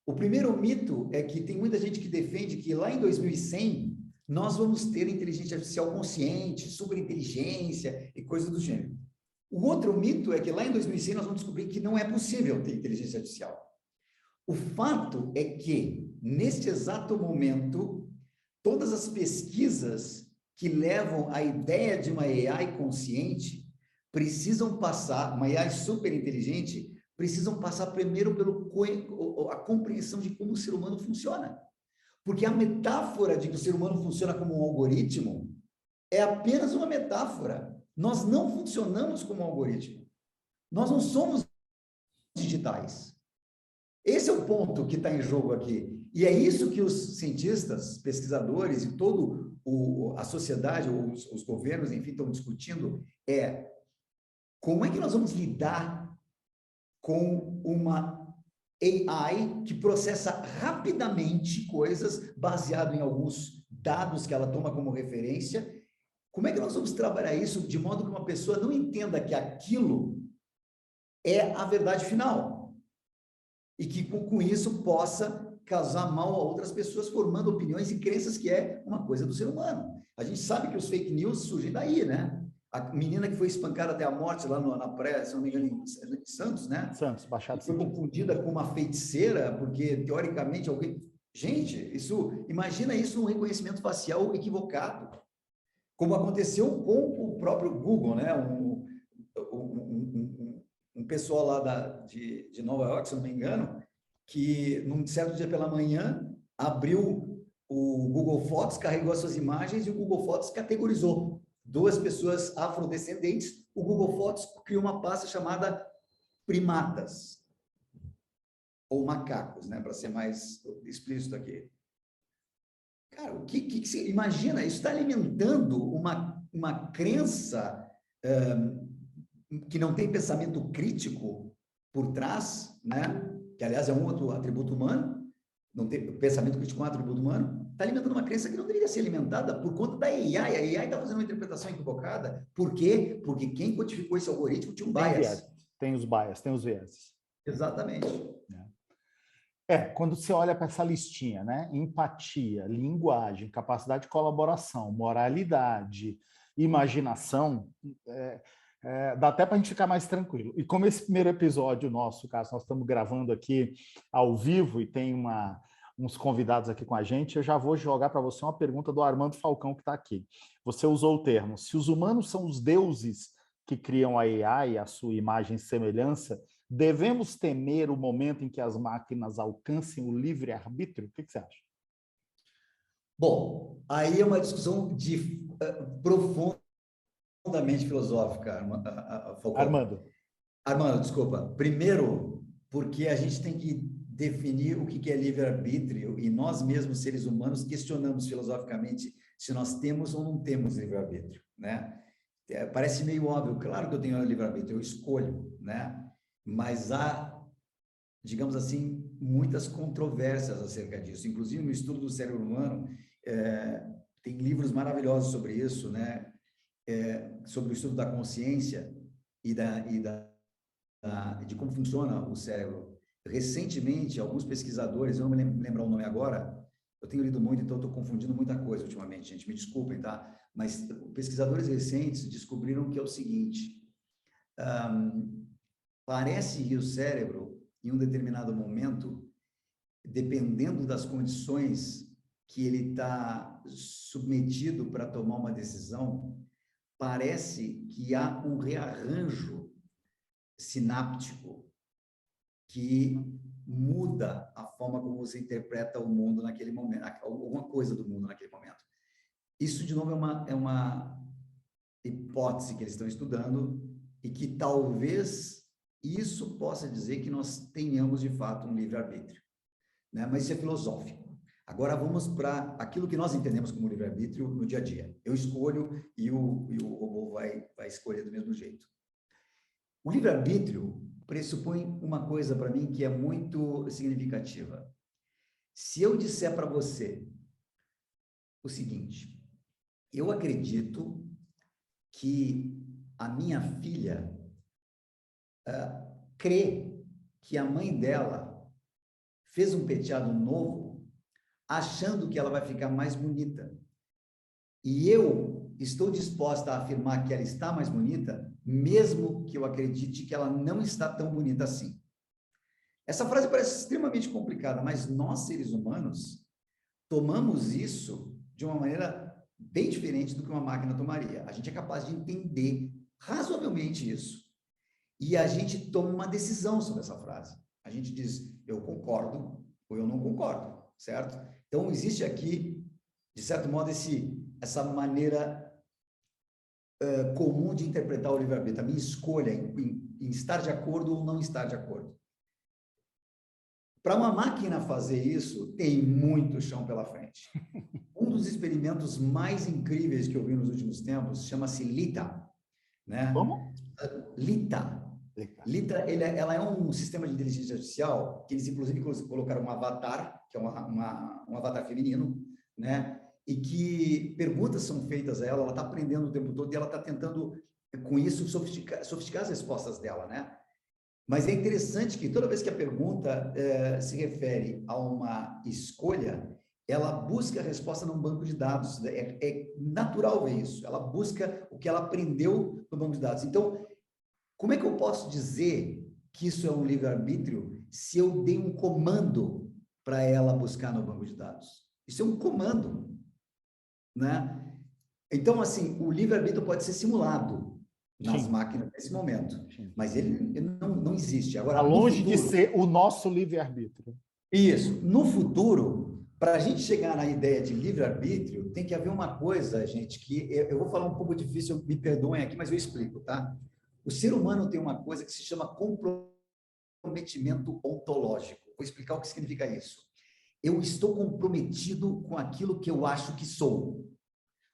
[SPEAKER 2] O primeiro mito é que tem muita gente que defende que lá em 2100 nós vamos ter inteligência artificial consciente, superinteligência e coisas do gênero. O outro mito é que lá em 2100 nós vamos descobrir que não é possível ter inteligência artificial. O fato é que, neste exato momento, todas as pesquisas que levam à ideia de uma AI consciente precisam passar, uma AI super inteligente, precisam passar primeiro pela compreensão de como o ser humano funciona. Porque a metáfora de que o ser humano funciona como um algoritmo é apenas uma metáfora. Nós não funcionamos como um algoritmo. Nós não somos digitais. Esse é o ponto que está em jogo aqui. E é isso que os cientistas, pesquisadores e toda a sociedade, os governos, enfim, estão discutindo, é como é que nós vamos lidar com uma AI que processa rapidamente coisas baseado em alguns dados que ela toma como referência. Como é que nós vamos trabalhar isso de modo que uma pessoa não entenda que aquilo é a verdade final e que com isso possa causar mal a outras pessoas, formando opiniões e crenças que é uma coisa do ser humano. A gente sabe que os fake news surgem daí, né? A menina que foi espancada até a morte lá na praia, se não me engano, em Santos, né?
[SPEAKER 1] Santos, Baixada
[SPEAKER 2] Foi
[SPEAKER 1] Santista.
[SPEAKER 2] confundida com uma feiticeira, porque teoricamente alguém. Gente, isso, imagina isso num reconhecimento facial equivocado, como aconteceu com o próprio Google, né? Um pessoal lá de Nova York, se não me engano, que num certo dia pela manhã abriu o Google Fotos, carregou as suas imagens e o Google Fotos categorizou duas pessoas afrodescendentes. O Google Fotos criou uma pasta chamada primatas ou macacos, né, para ser mais explícito aqui. Cara, o que você imagina? Isso está alimentando uma crença que não tem pensamento crítico por trás, né? Que, aliás, é um outro atributo humano. Não tem pensamento crítico, é um atributo humano. Está alimentando uma crença que não deveria ser alimentada por conta da AI. A AI está fazendo uma interpretação equivocada. Por quê? Porque quem codificou esse algoritmo tinha um bias.
[SPEAKER 1] Tem os bias, tem os vieses.
[SPEAKER 2] Exatamente.
[SPEAKER 1] Quando você olha para essa listinha, né? Empatia, linguagem, capacidade de colaboração, moralidade, imaginação, dá até para a gente ficar mais tranquilo. E como esse primeiro episódio nosso, caso nós estamos gravando aqui ao vivo e tem uns convidados aqui com a gente, eu já vou jogar para você uma pergunta do Armando Falcão, que está aqui. Você usou o termo, se os humanos são os deuses que criam a AI, a sua imagem e semelhança, devemos temer o momento em que as máquinas alcancem o livre-arbítrio? O que você acha?
[SPEAKER 2] Bom, aí é uma discussão profundamente filosófica, Falcão. Armando, desculpa. Primeiro, porque a gente tem que definir o que é livre-arbítrio e nós mesmos, seres humanos, questionamos filosoficamente se nós temos ou não temos livre-arbítrio, né? Parece meio óbvio, claro que eu tenho livre-arbítrio, eu escolho, né? Mas há, digamos assim, muitas controvérsias acerca disso. Inclusive, no estudo do cérebro humano, tem livros maravilhosos sobre isso, né? Sobre o estudo da consciência e de como funciona o cérebro. Recentemente, alguns pesquisadores, eu não me lembro o nome agora, eu tenho lido muito, então estou confundindo muita coisa ultimamente, gente, me desculpem, tá? Mas pesquisadores recentes descobriram que é o seguinte, parece que o cérebro, em um determinado momento, dependendo das condições que ele está submetido para tomar uma decisão, parece que há um rearranjo sináptico que muda a forma como você interpreta o mundo naquele momento, alguma coisa do mundo naquele momento. Isso, de novo, é uma hipótese que eles estão estudando e que talvez isso possa dizer que nós tenhamos, de fato, um livre-arbítrio, né? Mas isso é filosófico. Agora vamos para aquilo que nós entendemos como livre-arbítrio no dia a dia. Eu escolho e o robô vai escolher do mesmo jeito. O livre-arbítrio pressupõe uma coisa para mim que é muito significativa. Se eu disser para você o seguinte, eu acredito que a minha filha crê que a mãe dela fez um penteado novo, achando que ela vai ficar mais bonita. E eu estou disposta a afirmar que ela está mais bonita, mesmo que eu acredite que ela não está tão bonita assim. Essa frase parece extremamente complicada, mas nós, seres humanos, tomamos isso de uma maneira bem diferente do que uma máquina tomaria. A gente é capaz de entender razoavelmente isso. E a gente toma uma decisão sobre essa frase. A gente diz, eu concordo ou eu não concordo, certo? Então, existe aqui, de certo modo, essa maneira comum de interpretar o livre-arbítrio, a minha escolha em estar de acordo ou não estar de acordo. Para uma máquina fazer isso, tem muito chão pela frente. Um dos experimentos mais incríveis que eu vi nos últimos tempos chama-se Lita, né?
[SPEAKER 1] Como?
[SPEAKER 2] Lita. Lita, ela é um sistema de inteligência artificial que eles, inclusive, colocaram um avatar, que é um avatar feminino, né? E que perguntas são feitas a ela, ela está aprendendo o tempo todo e ela está tentando, com isso, sofisticar as respostas dela, né? Mas é interessante que toda vez que a pergunta se refere a uma escolha, ela busca a resposta num banco de dados. É natural ver isso. Ela busca o que ela aprendeu no banco de dados. Então, como é que eu posso dizer que isso é um livre-arbítrio se eu dei um comando para ela buscar no banco de dados? Isso é um comando, né? Então, assim, o livre-arbítrio pode ser simulado nas máquinas nesse momento, mas ele não existe. Agora,
[SPEAKER 1] está longe
[SPEAKER 2] futuro,
[SPEAKER 1] de ser o nosso livre-arbítrio.
[SPEAKER 2] Isso. No futuro, para a gente chegar na ideia de livre-arbítrio, tem que haver uma coisa, gente, que eu vou falar um pouco difícil, me perdoem aqui, mas eu explico, tá? O ser humano tem uma coisa que se chama comprometimento ontológico. Vou explicar o que significa isso. Eu estou comprometido com aquilo que eu acho que sou.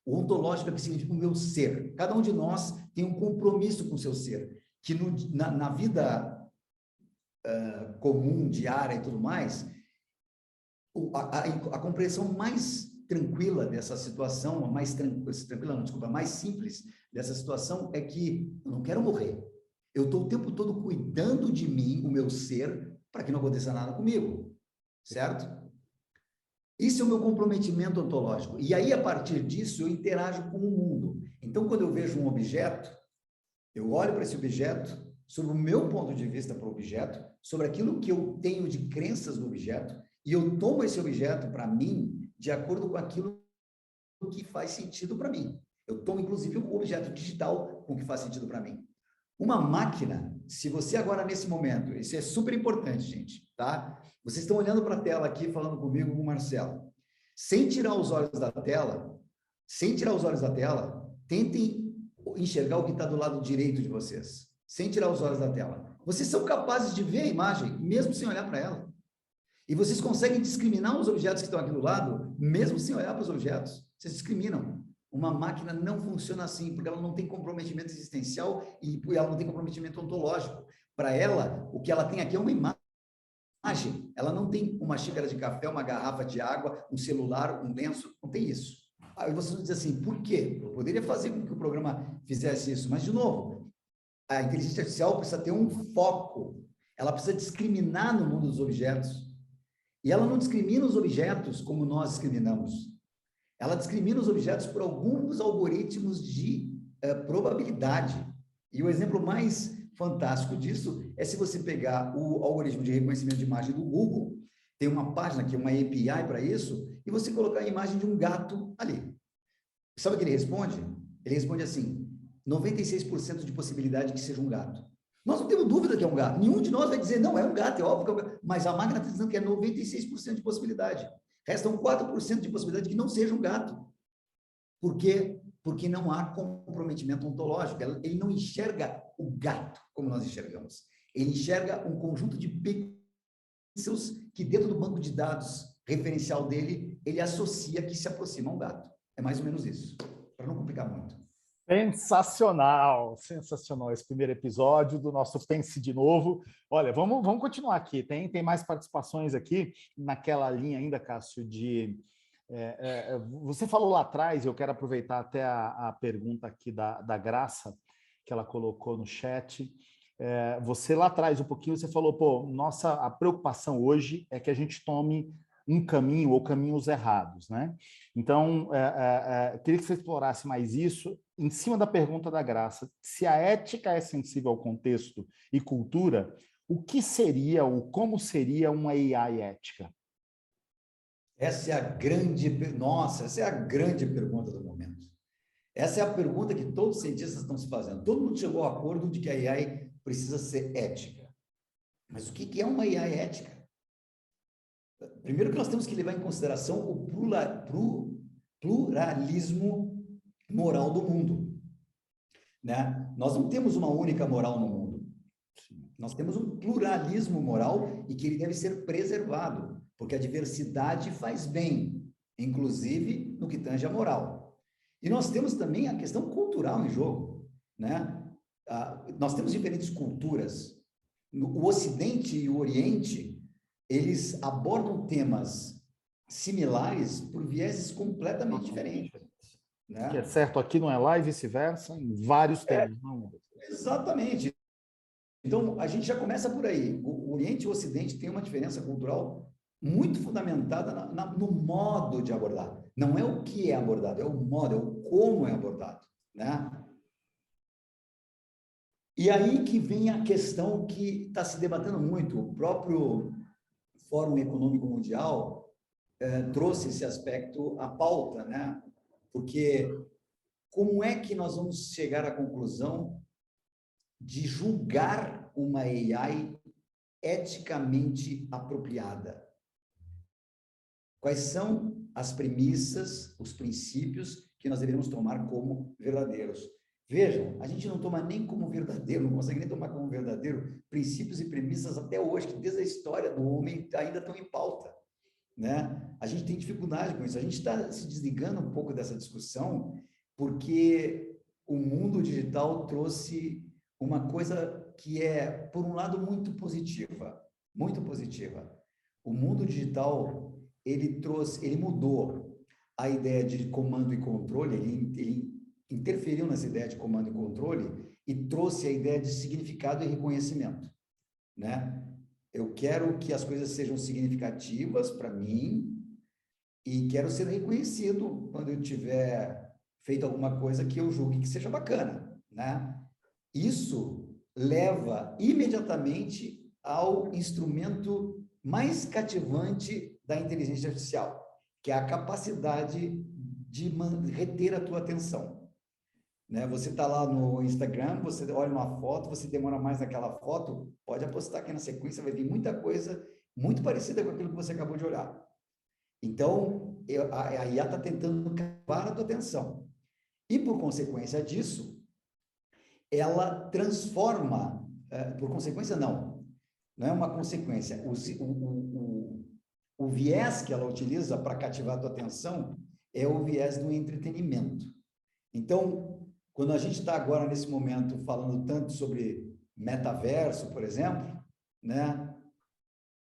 [SPEAKER 2] O ontológico é o que significa o meu ser. Cada um de nós tem um compromisso com o seu ser, que na vida comum, diária e tudo mais, a compreensão mais tranquila dessa situação, mais simples dessa situação é que eu não quero morrer. Eu estou o tempo todo cuidando de mim, o meu ser, para que não aconteça nada comigo, certo? Isso é o meu comprometimento ontológico. E aí, a partir disso, eu interajo com o mundo. Então, quando eu vejo um objeto, eu olho para esse objeto, sobre o meu ponto de vista para o objeto, sobre aquilo que eu tenho de crenças do objeto, e eu tomo esse objeto para mim de acordo com aquilo que faz sentido para mim. Eu tomo, inclusive, o objeto digital com o que faz sentido para mim. Uma máquina, se você agora, nesse momento, isso é super importante, gente, tá? Vocês estão olhando para a tela aqui, falando comigo, com o Marcelo. Sem tirar os olhos da tela, tentem enxergar o que está do lado direito de vocês. Sem tirar os olhos da tela. Vocês são capazes de ver a imagem, mesmo sem olhar para ela. E vocês conseguem discriminar os objetos que estão aqui do lado, mesmo sem olhar para os objetos. Vocês discriminam. Uma máquina não funciona assim, porque ela não tem comprometimento existencial e ela não tem comprometimento ontológico. Para ela, o que ela tem aqui é uma imagem. Ela não tem uma xícara de café, uma garrafa de água, um celular, um lenço, não tem isso. Aí vocês vão dizer assim, por quê? Eu poderia fazer com que o programa fizesse isso, mas, de novo, a inteligência artificial precisa ter um foco. Ela precisa discriminar no mundo dos objetos. E ela não discrimina os objetos como nós discriminamos. Ela discrimina os objetos por alguns algoritmos de probabilidade. E o exemplo mais fantástico disso é se você pegar o algoritmo de reconhecimento de imagem do Google, tem uma página que é uma API para isso, e você colocar a imagem de um gato ali. Sabe o que ele responde? Ele responde assim, 96% de possibilidade que seja um gato. Nós não temos dúvida que é um gato. Nenhum de nós vai dizer, não, é um gato, é óbvio que é um gato. Mas a máquina está dizendo que é 96% de possibilidade. Restam 4% de possibilidade de que não seja um gato. Por quê? porque não há comprometimento ontológico. Ele não enxerga o gato como nós enxergamos. Ele enxerga um conjunto de pixels que dentro do banco de dados referencial dele, ele associa que se aproxima a um gato. É mais ou menos isso, para não complicar muito.
[SPEAKER 1] Sensacional, sensacional esse primeiro episódio do nosso Pense de Novo. Olha, vamos continuar aqui. Tem mais participações aqui naquela linha ainda, Cássio, de... você falou lá atrás, eu quero aproveitar até a pergunta aqui da Graça, que ela colocou no chat. Você lá atrás, um pouquinho, você falou, pô, a preocupação hoje é que a gente tome um caminho ou caminhos errados, né? Então, queria que você explorasse mais isso, em cima da pergunta da Graça, se a ética é sensível ao contexto e cultura, o que seria ou como seria uma AI ética?
[SPEAKER 2] Essa é a grande... Nossa, essa é a grande pergunta do momento. Essa é a pergunta que todos os cientistas estão se fazendo. Todo mundo chegou ao acordo de que a AI precisa ser ética. Mas o que é uma AI ética? Primeiro que nós temos que levar em consideração o pluralismo moral do mundo, né? Nós não temos uma única moral no mundo. Nós temos um pluralismo moral e que ele deve ser preservado, porque a diversidade faz bem, inclusive no que tange a moral. E nós temos também a questão cultural em jogo, né? Nós temos diferentes culturas. O Ocidente e o Oriente, eles abordam temas similares por vieses completamente diferentes, né?
[SPEAKER 1] Que é certo aqui não é lá e vice-versa, em vários temas. Não.
[SPEAKER 2] Exatamente. Então, a gente já começa por aí. O Oriente e o Ocidente têm uma diferença cultural muito fundamentada no modo de abordar. Não é o que é abordado, é o modo, é o como é abordado, né? E aí que vem a questão que está se debatendo muito. O próprio Fórum Econômico Mundial trouxe esse aspecto à pauta, né? Porque como é que nós vamos chegar à conclusão de julgar uma AI eticamente apropriada? Quais são as premissas, os princípios que nós devemos tomar como verdadeiros? Vejam, a gente não toma nem como verdadeiro, não consegue nem tomar como verdadeiro princípios e premissas até hoje, que desde a história do homem ainda estão em pauta, né? A gente tem dificuldade com isso. A gente está se desligando um pouco dessa discussão porque o mundo digital trouxe uma coisa que é, por um lado, muito positiva, muito positiva. O mundo digital, ele mudou a ideia de comando e controle, ele interferiu nessa ideia de comando e controle e trouxe a ideia de significado e reconhecimento, né? Eu quero que as coisas sejam significativas para mim e quero ser reconhecido quando eu tiver feito alguma coisa que eu julgue que seja bacana, né? Isso leva imediatamente ao instrumento mais cativante da inteligência artificial, que é a capacidade de reter a tua atenção, né? Você está lá no Instagram, você olha uma foto, você demora mais naquela foto, pode apostar que na sequência vai vir muita coisa muito parecida com aquilo que você acabou de olhar. Então, a IA está tentando cativar a tua atenção. E, por consequência disso, ela transforma, por consequência não é uma consequência, o viés que ela utiliza para cativar a tua atenção é o viés do entretenimento. Então, quando a gente está agora, nesse momento, falando tanto sobre metaverso, por exemplo, né?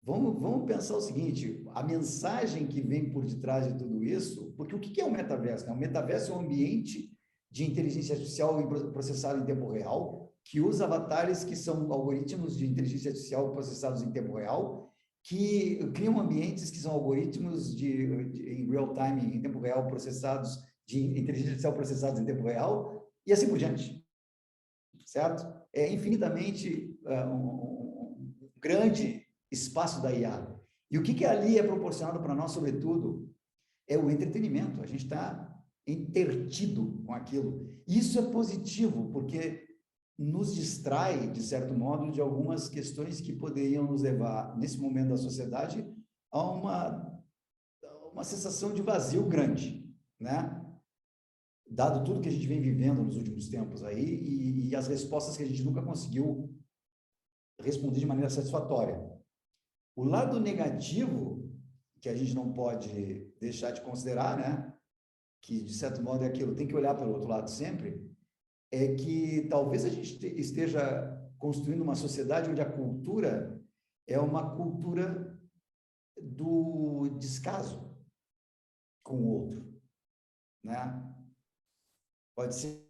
[SPEAKER 2] Vamos pensar o seguinte, a mensagem que vem por detrás de tudo isso, porque o que é o metaverso? O metaverso é um ambiente de inteligência artificial processado em tempo real, que usa avatares que são algoritmos de inteligência artificial processados em tempo real, que criam ambientes que são algoritmos em real time, em tempo real, processados, de inteligência artificial processados em tempo real, e assim por diante, certo? É infinitamente um grande espaço da IA. E o que ali é proporcionado para nós, sobretudo, é o entretenimento. A gente está entretido com aquilo. Isso é positivo, porque nos distrai, de certo modo, de algumas questões que poderiam nos levar, nesse momento da sociedade, a uma sensação de vazio grande, né? dado tudo que a gente vem vivendo nos últimos tempos aí e as respostas que a gente nunca conseguiu responder de maneira satisfatória. O lado negativo, que a gente não pode deixar de considerar, né? Que, de certo modo, é aquilo, tem que olhar pelo outro lado sempre, é que talvez a gente esteja construindo uma sociedade onde a cultura é uma cultura do descaso com o outro, né? Pode ser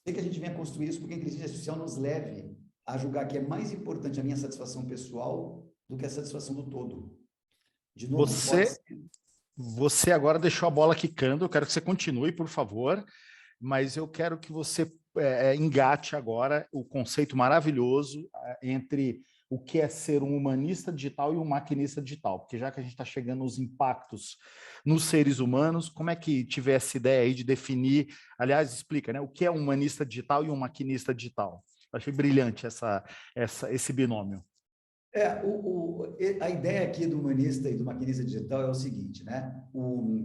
[SPEAKER 2] que a gente venha construir isso porque a inteligência artificial nos leve a julgar que é mais importante a minha satisfação pessoal do que a satisfação do todo. De novo, pode
[SPEAKER 1] Você,
[SPEAKER 2] ser.
[SPEAKER 1] você agora deixou a bola quicando, eu quero que você continue, por favor, mas eu quero que você engate agora o conceito maravilhoso entre o que é ser um humanista digital e um maquinista digital, porque já que a gente está chegando nos impactos nos seres humanos, como é que tiver essa ideia aí de definir, aliás, explica, né, o que é um humanista digital e um maquinista digital? Eu achei brilhante esse binômio.
[SPEAKER 2] A ideia aqui do humanista e do maquinista digital é o seguinte, né? O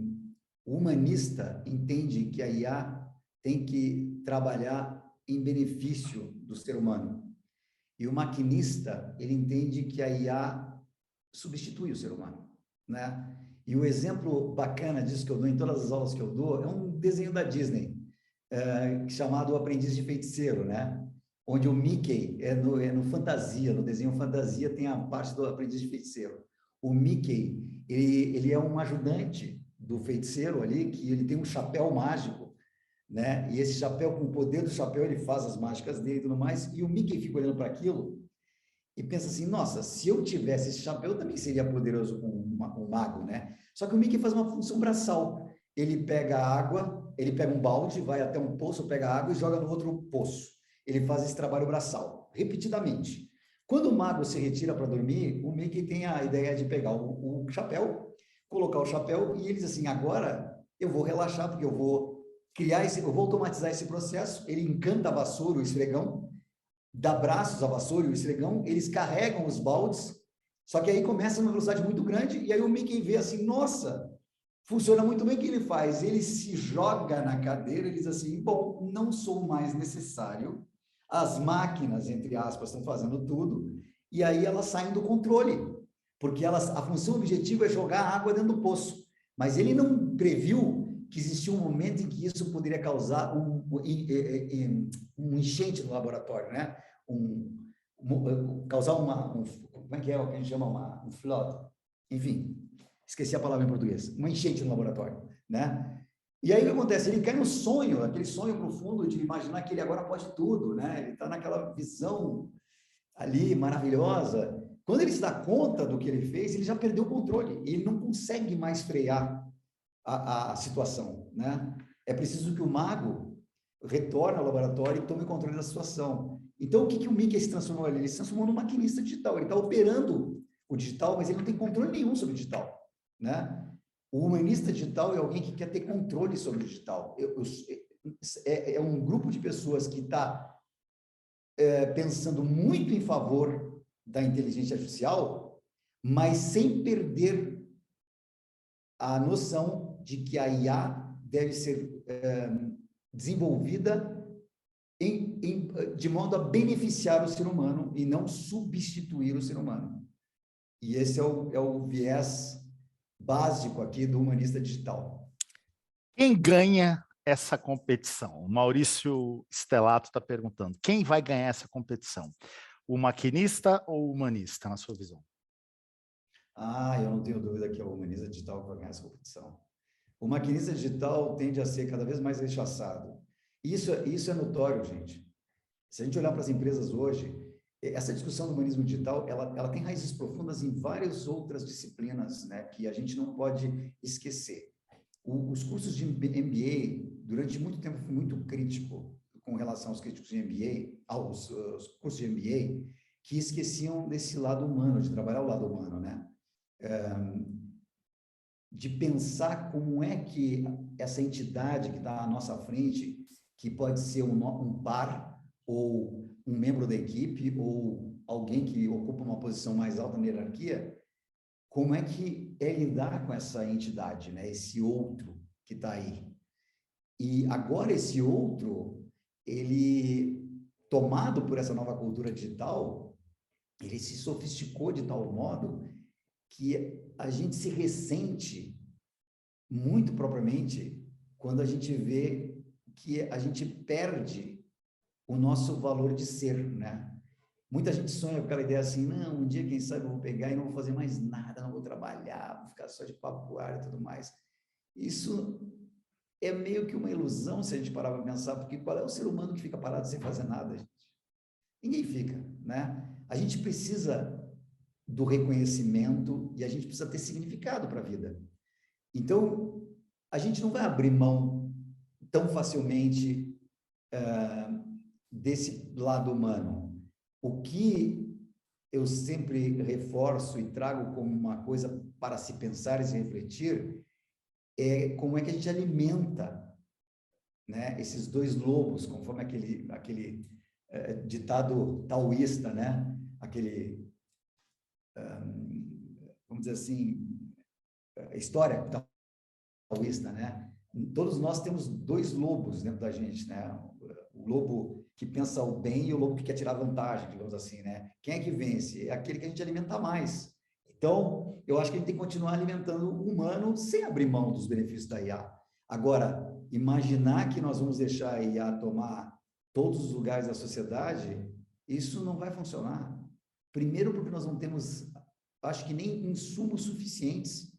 [SPEAKER 2] humanista entende que a IA tem que trabalhar em benefício do ser humano. E o maquinista, ele entende que a IA substitui o ser humano, né? E o exemplo bacana disso que eu dou em todas as aulas que eu dou é um desenho da Disney, chamado O Aprendiz de Feiticeiro, né? Onde o Mickey é no Fantasia, no desenho Fantasia tem a parte do Aprendiz de Feiticeiro. O Mickey, ele é um ajudante do feiticeiro ali, que ele tem um chapéu mágico, né? E esse chapéu, com o poder do chapéu, ele faz as mágicas dele e tudo mais, e o Mickey fica olhando para aquilo e pensa assim, nossa, se eu tivesse esse chapéu, eu também seria poderoso como um mago, né? Só que o Mickey faz uma função braçal. Ele pega água, ele pega um balde, vai até um poço, pega água e joga no outro poço. Ele faz esse trabalho braçal, repetidamente. Quando o mago se retira para dormir, o Mickey tem a ideia de pegar o chapéu, colocar o chapéu e ele diz assim, agora eu vou relaxar porque eu vou eu vou automatizar esse processo. Ele encanta a vassoura, o esfregão, dá braços à vassoura e o esfregão, eles carregam os baldes, só que aí começa uma velocidade muito grande, e aí o Mickey vê assim, nossa, funciona muito bem o que ele faz. Ele se joga na cadeira e diz assim, bom, não sou mais necessário, as máquinas, entre aspas, estão fazendo tudo, e aí elas saem do controle, porque a função objetiva é jogar água dentro do poço, mas ele não previu que existia um momento em que isso poderia causar um enchente no laboratório, né? Causar como é que a gente chama? Um flood. Enfim, esqueci a palavra em português. Uma enchente no laboratório, né? E aí o que acontece? Ele cai no sonho, aquele sonho profundo de imaginar que ele agora pode tudo, né? Ele está naquela visão ali maravilhosa. Quando ele se dá conta do que ele fez, ele já perdeu o controle. E ele não consegue mais frear a situação, né? É preciso que o mago retorne ao laboratório e tome controle da situação. Então, o que o Mickey se transformou ali? Ele se transformou num maquinista digital. Ele está operando o digital, mas ele não tem controle nenhum sobre o digital, né? O humanista digital é alguém que quer ter controle sobre o digital. É um grupo de pessoas que está pensando muito em favor da inteligência artificial, mas sem perder a noção de que a IA deve ser desenvolvida de modo a beneficiar o ser humano e não substituir o ser humano. E esse é o viés básico aqui do humanista digital.
[SPEAKER 1] Quem ganha essa competição? O Maurício Stelato está perguntando. Quem vai ganhar essa competição? O maquinista ou o humanista, na sua visão?
[SPEAKER 2] Eu não tenho dúvida que é o humanista digital que vai ganhar essa competição. O maquinista digital tende a ser cada vez mais rechaçado. Isso é notório, gente. Se a gente olhar para as empresas hoje, essa discussão do humanismo digital, ela tem raízes profundas em várias outras disciplinas, né, que a gente não pode esquecer. Os cursos de MBA, durante muito tempo, fui muito crítico com relação aos críticos de MBA, aos cursos de MBA, que esqueciam desse lado humano, de trabalhar o lado humano, né? De pensar como é que essa entidade que está à nossa frente, que pode ser um par, ou um membro da equipe, ou alguém que ocupa uma posição mais alta na hierarquia, como é que é lidar com essa entidade, né? Esse outro que está aí. E agora esse outro, ele, tomado por essa nova cultura digital, ele se sofisticou de tal modo que a gente se ressente muito propriamente quando a gente vê que a gente perde o nosso valor de ser, né? Muita gente sonha com aquela ideia assim, não, um dia, quem sabe, eu vou pegar e não vou fazer mais nada, não vou trabalhar, vou ficar só de papo ar e tudo mais. Isso é meio que uma ilusão, se a gente parar para pensar, porque qual é o ser humano que fica parado sem fazer nada, gente? Ninguém fica, né? A gente precisa do reconhecimento e a gente precisa ter significado para a vida. Então, a gente não vai abrir mão tão facilmente desse lado humano. O que eu sempre reforço e trago como uma coisa para se pensar e se refletir é como é que a gente alimenta, né, esses dois lobos, conforme aquele ditado taoísta, né? Aquele, vamos dizer assim, história taoísta, né? Todos nós temos dois lobos dentro da gente, né? O lobo que pensa o bem e o lobo que quer tirar vantagem, digamos assim, né? Quem é que vence? É aquele que a gente alimenta mais. Então, eu acho que a gente tem que continuar alimentando o humano sem abrir mão dos benefícios da IA. Agora, imaginar que nós vamos deixar a IA tomar todos os lugares da sociedade, isso não vai funcionar. Primeiro, porque nós não temos, acho que nem insumos suficientes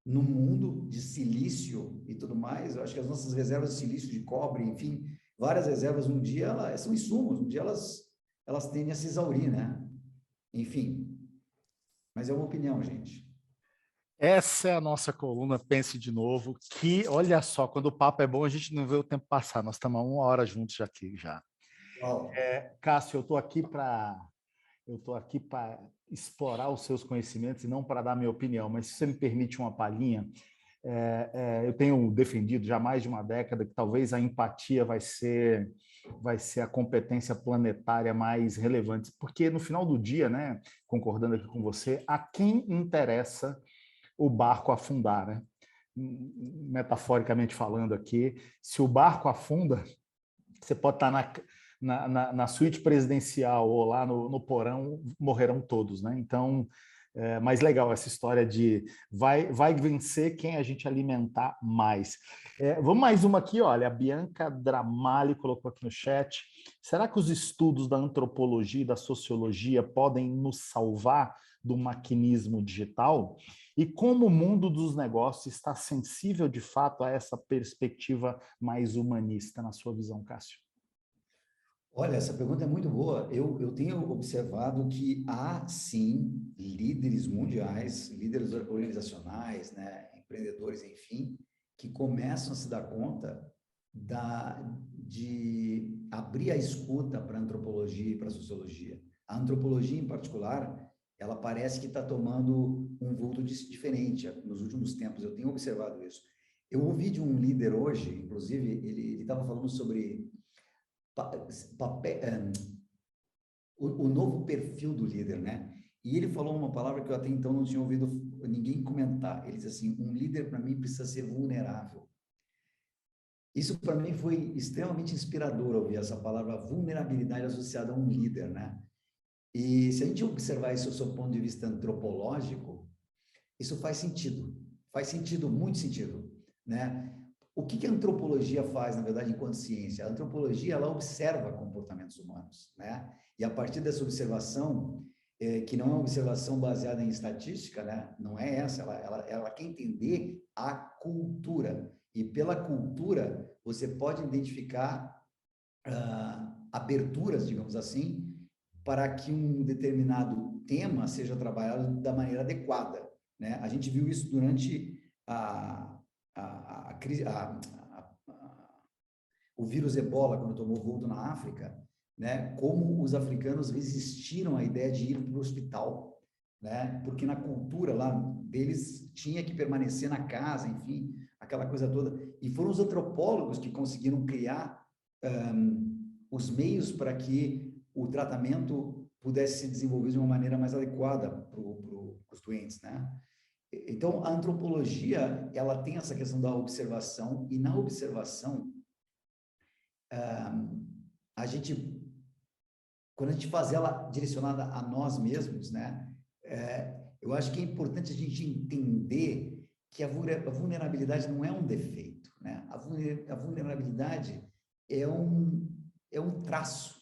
[SPEAKER 2] no mundo de silício e tudo mais. Eu acho que as nossas reservas de silício, de cobre, enfim, várias reservas, um dia elas são insumos, um dia elas tendem a se exaurir, né? Enfim, mas é uma opinião, gente.
[SPEAKER 1] Essa é a nossa coluna Pense de Novo, que, olha só, quando o papo é bom, a gente não vê o tempo passar. Nós estamos há 1 hora juntos aqui já.
[SPEAKER 2] Uau.
[SPEAKER 1] Cássio, eu estou aqui para explorar os seus conhecimentos e não para dar minha opinião, mas se você me permite uma palhinha, eu tenho defendido já há mais de uma década que talvez a empatia vai ser a competência planetária mais relevante, porque no final do dia, né, concordando aqui com você, a quem interessa o barco afundar, né? Metaforicamente falando aqui, se o barco afunda, você pode estar na suíte presidencial ou lá no porão, morrerão todos, né? Então, mais legal essa história de vai vencer quem a gente alimentar mais. Vamos mais uma aqui, olha, a Bianca Dramali colocou aqui no chat. Será que os estudos da antropologia e da sociologia podem nos salvar do maquinismo digital? E como o mundo dos negócios está sensível, de fato, a essa perspectiva mais humanista, na sua visão, Cássio?
[SPEAKER 2] Olha, essa pergunta é muito boa. Eu tenho observado que há, sim, líderes mundiais, líderes organizacionais, né, empreendedores, enfim, que começam a se dar conta de abrir a escuta para a antropologia e para a sociologia. A antropologia, em particular, ela parece que está tomando um vulto diferente nos últimos tempos. Eu tenho observado isso. Eu ouvi de um líder hoje, inclusive, ele estava falando sobre o novo perfil do líder, né? E ele falou uma palavra que eu até então não tinha ouvido ninguém comentar. Ele disse assim: um líder para mim precisa ser vulnerável. Isso para mim foi extremamente inspirador ouvir essa palavra vulnerabilidade associada a um líder, né? E se a gente observar isso do seu ponto de vista antropológico, isso faz sentido, muito sentido, né? O que a antropologia faz, na verdade, enquanto ciência? A antropologia, ela observa comportamentos humanos, né? E a partir dessa observação, que não é uma observação baseada em estatística, né? Não é essa, ela quer entender a cultura. E pela cultura, você pode identificar aberturas, digamos assim, para que um determinado tema seja trabalhado da maneira adequada, né? A gente viu isso durante o vírus Ebola, quando tomou vulto na África, né? Como os africanos resistiram à ideia de ir para o hospital, né? Porque na cultura lá deles tinha que permanecer na casa, enfim, aquela coisa toda. E foram os antropólogos que conseguiram criar os meios para que o tratamento pudesse se desenvolver de uma maneira mais adequada para os doentes, né? Então, a antropologia, ela tem essa questão da observação, e na observação, a gente, quando a gente faz ela direcionada a nós mesmos, né? Eu acho que é importante a gente entender que a vulnerabilidade não é um defeito, né? A vulnerabilidade é um traço,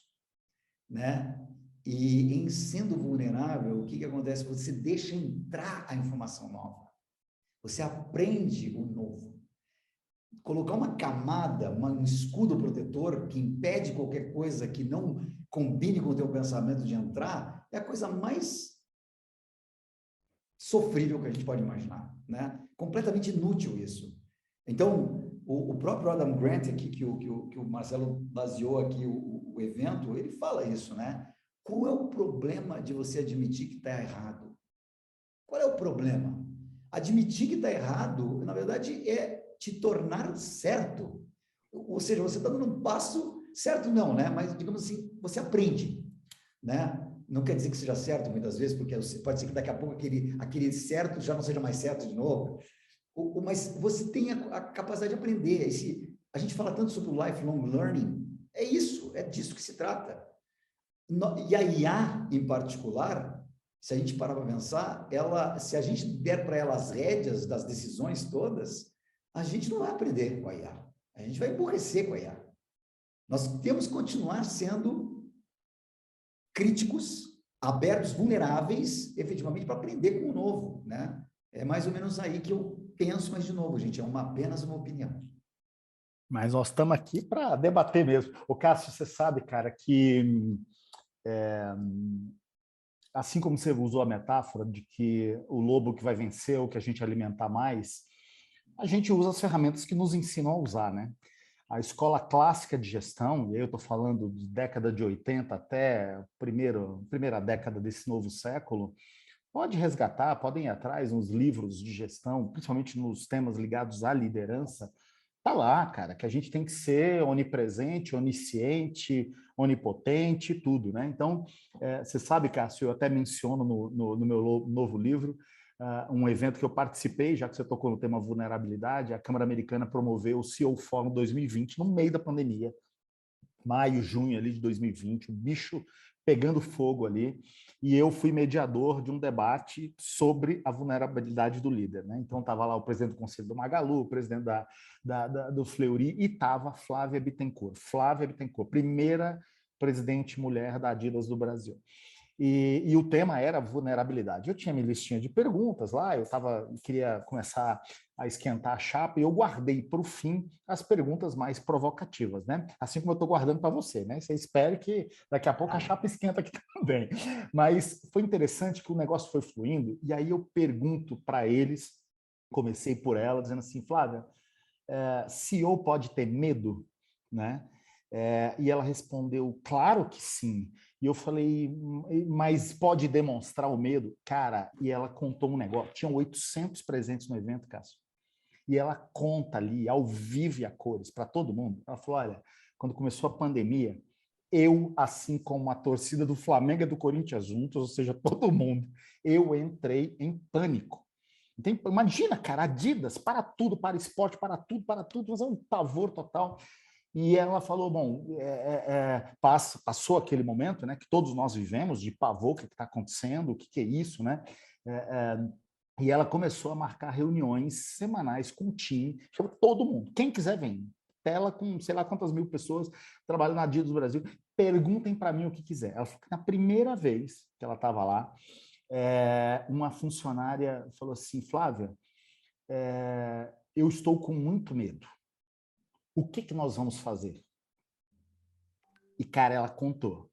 [SPEAKER 2] né? E em sendo vulnerável, o que acontece? Você deixa entrar a informação nova. Você aprende o novo. Colocar uma camada, um escudo protetor que impede qualquer coisa que não combine com o teu pensamento de entrar, é a coisa mais sofrível que a gente pode imaginar, né? Completamente inútil isso. Então, o próprio Adam Grant aqui, que o Marcelo baseou aqui o evento, ele fala isso, né? Qual é o problema de você admitir que está errado? Qual é o problema? Admitir que está errado, na verdade, é te tornar certo. Ou seja, você está dando um passo certo, não, né? Mas, digamos assim, você aprende, né? Não quer dizer que seja certo muitas vezes, porque pode ser que daqui a pouco aquele certo já não seja mais certo de novo. Mas você tem a capacidade de aprender. A gente fala tanto sobre o lifelong learning, é isso, é disso que se trata. E a IA, em particular, se a gente parar para pensar, se a gente der para ela as rédeas das decisões todas, a gente não vai aprender com a IA. A gente vai emburrecer com a IA. Nós temos que continuar sendo críticos, abertos, vulneráveis, efetivamente, para aprender com o novo, né? É mais ou menos aí que eu penso, mas, de novo, gente, é apenas uma opinião.
[SPEAKER 1] Mas nós estamos aqui para debater mesmo. O Cássio, você sabe, cara, que assim como você usou a metáfora de que o lobo que vai vencer é o que a gente alimentar mais, a gente usa as ferramentas que nos ensinam a usar, né? A escola clássica de gestão, e aí eu estou falando de década de 80 até a primeira década desse novo século, pode resgatar, podem ir atrás nos livros de gestão, principalmente nos temas ligados à liderança. Tá lá, cara, que a gente tem que ser onipresente, onisciente, onipotente, tudo, né? Então, você sabe, Cássio, eu até menciono no meu novo livro, um evento que eu participei, já que você tocou no tema vulnerabilidade, a Câmara Americana promoveu o CEO Forum 2020, no meio da pandemia, maio, junho ali de 2020, o bicho pegando fogo ali, e eu fui mediador de um debate sobre a vulnerabilidade do líder, né? Então estava lá o presidente do Conselho do Magalu, o presidente do Fleury, e estava Flávia Bittencourt, primeira presidente mulher da Adidas do Brasil. E o tema era vulnerabilidade. Eu tinha minha listinha de perguntas lá, queria começar a esquentar a chapa, e eu guardei para o fim as perguntas mais provocativas, né? Assim como eu estou guardando para você, né? Você espere que daqui a pouco a chapa esquenta aqui também. Mas foi interessante que o negócio foi fluindo, e aí eu pergunto para eles, comecei por ela, dizendo assim, Flávia, CEO pode ter medo, né? E ela respondeu, claro que sim. E eu falei, mas pode demonstrar o medo? Cara, e ela contou um negócio. Tinham 800 presentes no evento, Cássio. E ela conta ali, ao vivo e a cores, para todo mundo. Ela falou, olha, quando começou a pandemia, eu, assim como a torcida do Flamengo e do Corinthians juntos, ou seja, todo mundo, eu entrei em pânico. Então, imagina, cara, Adidas, para tudo, para esporte, para tudo, mas é um pavor total. E ela falou, bom, passou aquele momento, né, que todos nós vivemos, de pavor, o que está acontecendo, o que é isso, né? E ela começou a marcar reuniões semanais com o time, chama todo mundo, quem quiser vem. Tela com sei lá quantas mil pessoas trabalham na Adidas do Brasil, perguntem para mim o que quiser. Ela falou que na primeira vez que ela estava lá, uma funcionária falou assim, Flávia, eu estou com muito medo. O que nós vamos fazer? E, cara, ela contou,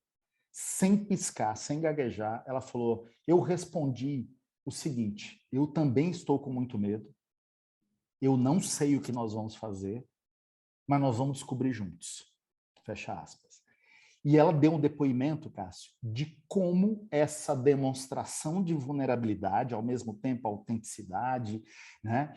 [SPEAKER 1] sem piscar, sem gaguejar, ela falou, eu respondi o seguinte, eu também estou com muito medo, eu não sei o que nós vamos fazer, mas nós vamos descobrir juntos. Fecha aspas. E ela deu um depoimento, Cássio, de como essa demonstração de vulnerabilidade, ao mesmo tempo autenticidade, né,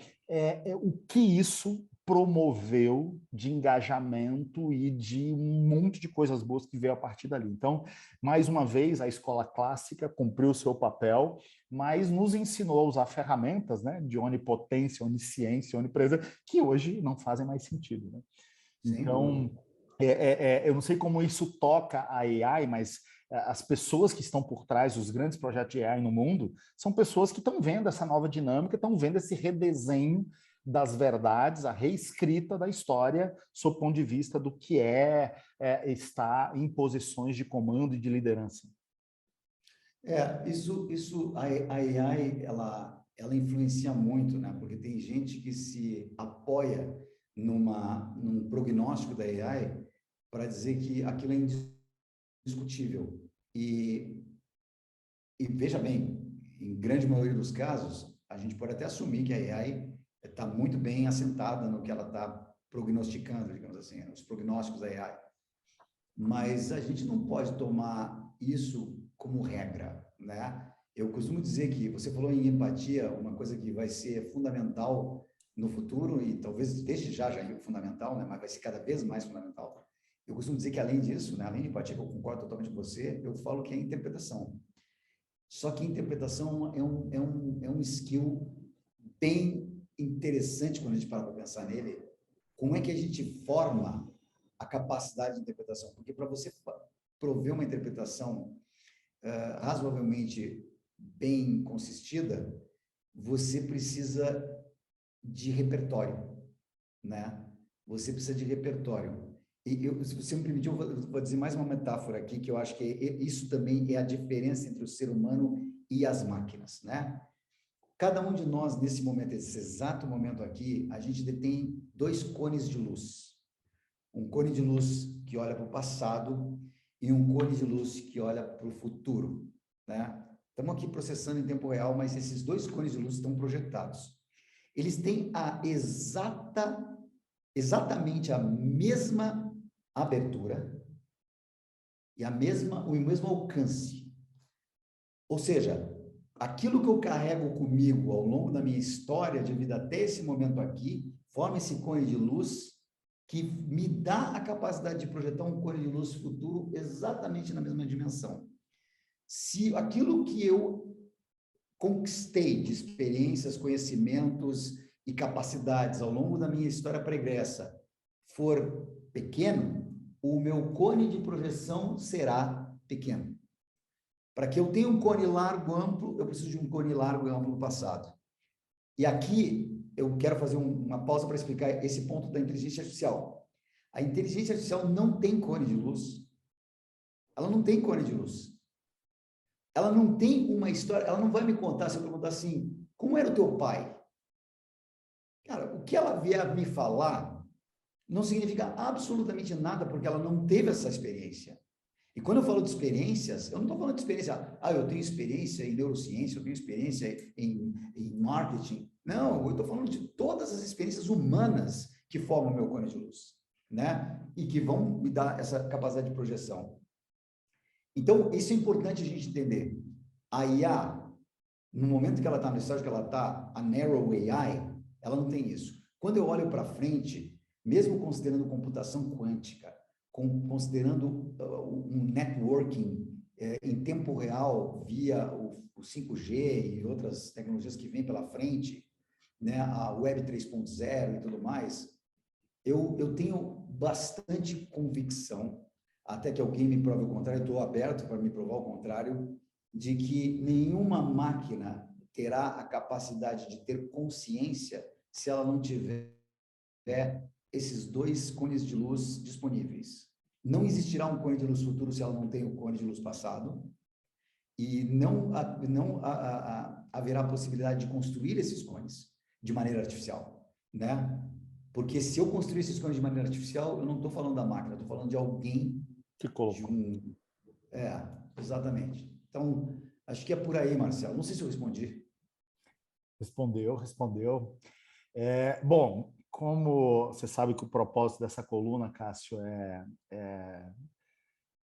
[SPEAKER 1] o que isso promoveu de engajamento e de um monte de coisas boas que veio a partir dali. Então, mais uma vez, a escola clássica cumpriu o seu papel, mas nos ensinou a usar ferramentas, né, de onipotência, onisciência, onipresença, que hoje não fazem mais sentido, né? Então, Eu não sei como isso toca a AI, mas as pessoas que estão por trás dos grandes projetos de AI no mundo são pessoas que estão vendo essa nova dinâmica, estão vendo esse redesenho das verdades, a reescrita da história, sob o ponto de vista do que estar em posições de comando e de liderança.
[SPEAKER 2] A AI, ela influencia muito, né? Porque tem gente que se apoia num prognóstico da AI para dizer que aquilo é indiscutível. E veja bem, em grande maioria dos casos, a gente pode até assumir que a AI está muito bem assentada no que ela está prognosticando, digamos assim, os prognósticos da AI. Mas a gente não pode tomar isso como regra, né? Eu costumo dizer que você falou em empatia, uma coisa que vai ser fundamental no futuro e talvez desde já é fundamental, né? Mas vai ser cada vez mais fundamental. Eu costumo dizer que além disso, né? Além de empatia, que eu concordo totalmente com você, eu falo que é interpretação. Só que interpretação é um skill bem interessante quando a gente para pensar nele. Como é que a gente forma a capacidade de interpretação? Porque para você prover uma interpretação razoavelmente bem consistida, você precisa de repertório, né? Você precisa de repertório. Se você me permitir, eu vou dizer mais uma metáfora aqui, que eu acho que isso também é a diferença entre o ser humano e as máquinas, né? Cada um de nós, nesse momento, esse exato momento aqui, a gente detém 2 cones de luz. Um cone de luz que olha para o passado e um cone de luz que olha para o futuro, né? Estamos aqui processando em tempo real, mas esses 2 cones de luz estão projetados. Eles têm exatamente a mesma abertura e o mesmo alcance. Ou seja, aquilo que eu carrego comigo ao longo da minha história de vida até esse momento aqui, forma esse cone de luz que me dá a capacidade de projetar um cone de luz futuro exatamente na mesma dimensão. Se aquilo que eu conquistei de experiências, conhecimentos e capacidades ao longo da minha história pregressa for pequeno, o meu cone de projeção será pequeno. Para que eu tenha um cone largo, amplo, eu preciso de um cone largo e amplo no passado. E aqui eu quero fazer uma pausa para explicar esse ponto da inteligência artificial. A inteligência artificial não tem cone de luz. Ela não tem cone de luz. Ela não tem uma história, ela não vai me contar, se eu perguntar assim, como era o teu pai? Cara, o que ela vier me falar não significa absolutamente nada, porque ela não teve essa experiência. E quando eu falo de experiências, eu não estou falando de experiência, eu tenho experiência em neurociência, eu tenho experiência em marketing. Não, eu estou falando de todas as experiências humanas que formam o meu cone de luz, né? E que vão me dar essa capacidade de projeção. Então, isso é importante a gente entender. A IA, no momento que ela está no estágio que ela está, a Narrow AI, ela não tem isso. Quando eu olho para frente, mesmo considerando computação quântica, considerando um networking em tempo real via o 5G e outras tecnologias que vêm pela frente, né, a Web 3.0 e tudo mais, eu tenho bastante convicção, até que alguém me prove o contrário, estou aberto para me provar o contrário, de que nenhuma máquina terá a capacidade de ter consciência se ela não tiver esses 2 cones de luz disponíveis. Não existirá um cone de luz futuro se ela não tem o cone de luz passado, e não haverá possibilidade de construir esses cones de maneira artificial, né? Porque se eu construir esses cones de maneira artificial, eu não estou falando da máquina, estou falando de alguém
[SPEAKER 1] Que colocou.
[SPEAKER 2] Exatamente. Então, acho que é por aí, Marcelo. Não sei se eu respondi.
[SPEAKER 1] Respondeu. Bom, como você sabe que o propósito dessa coluna, Cássio, é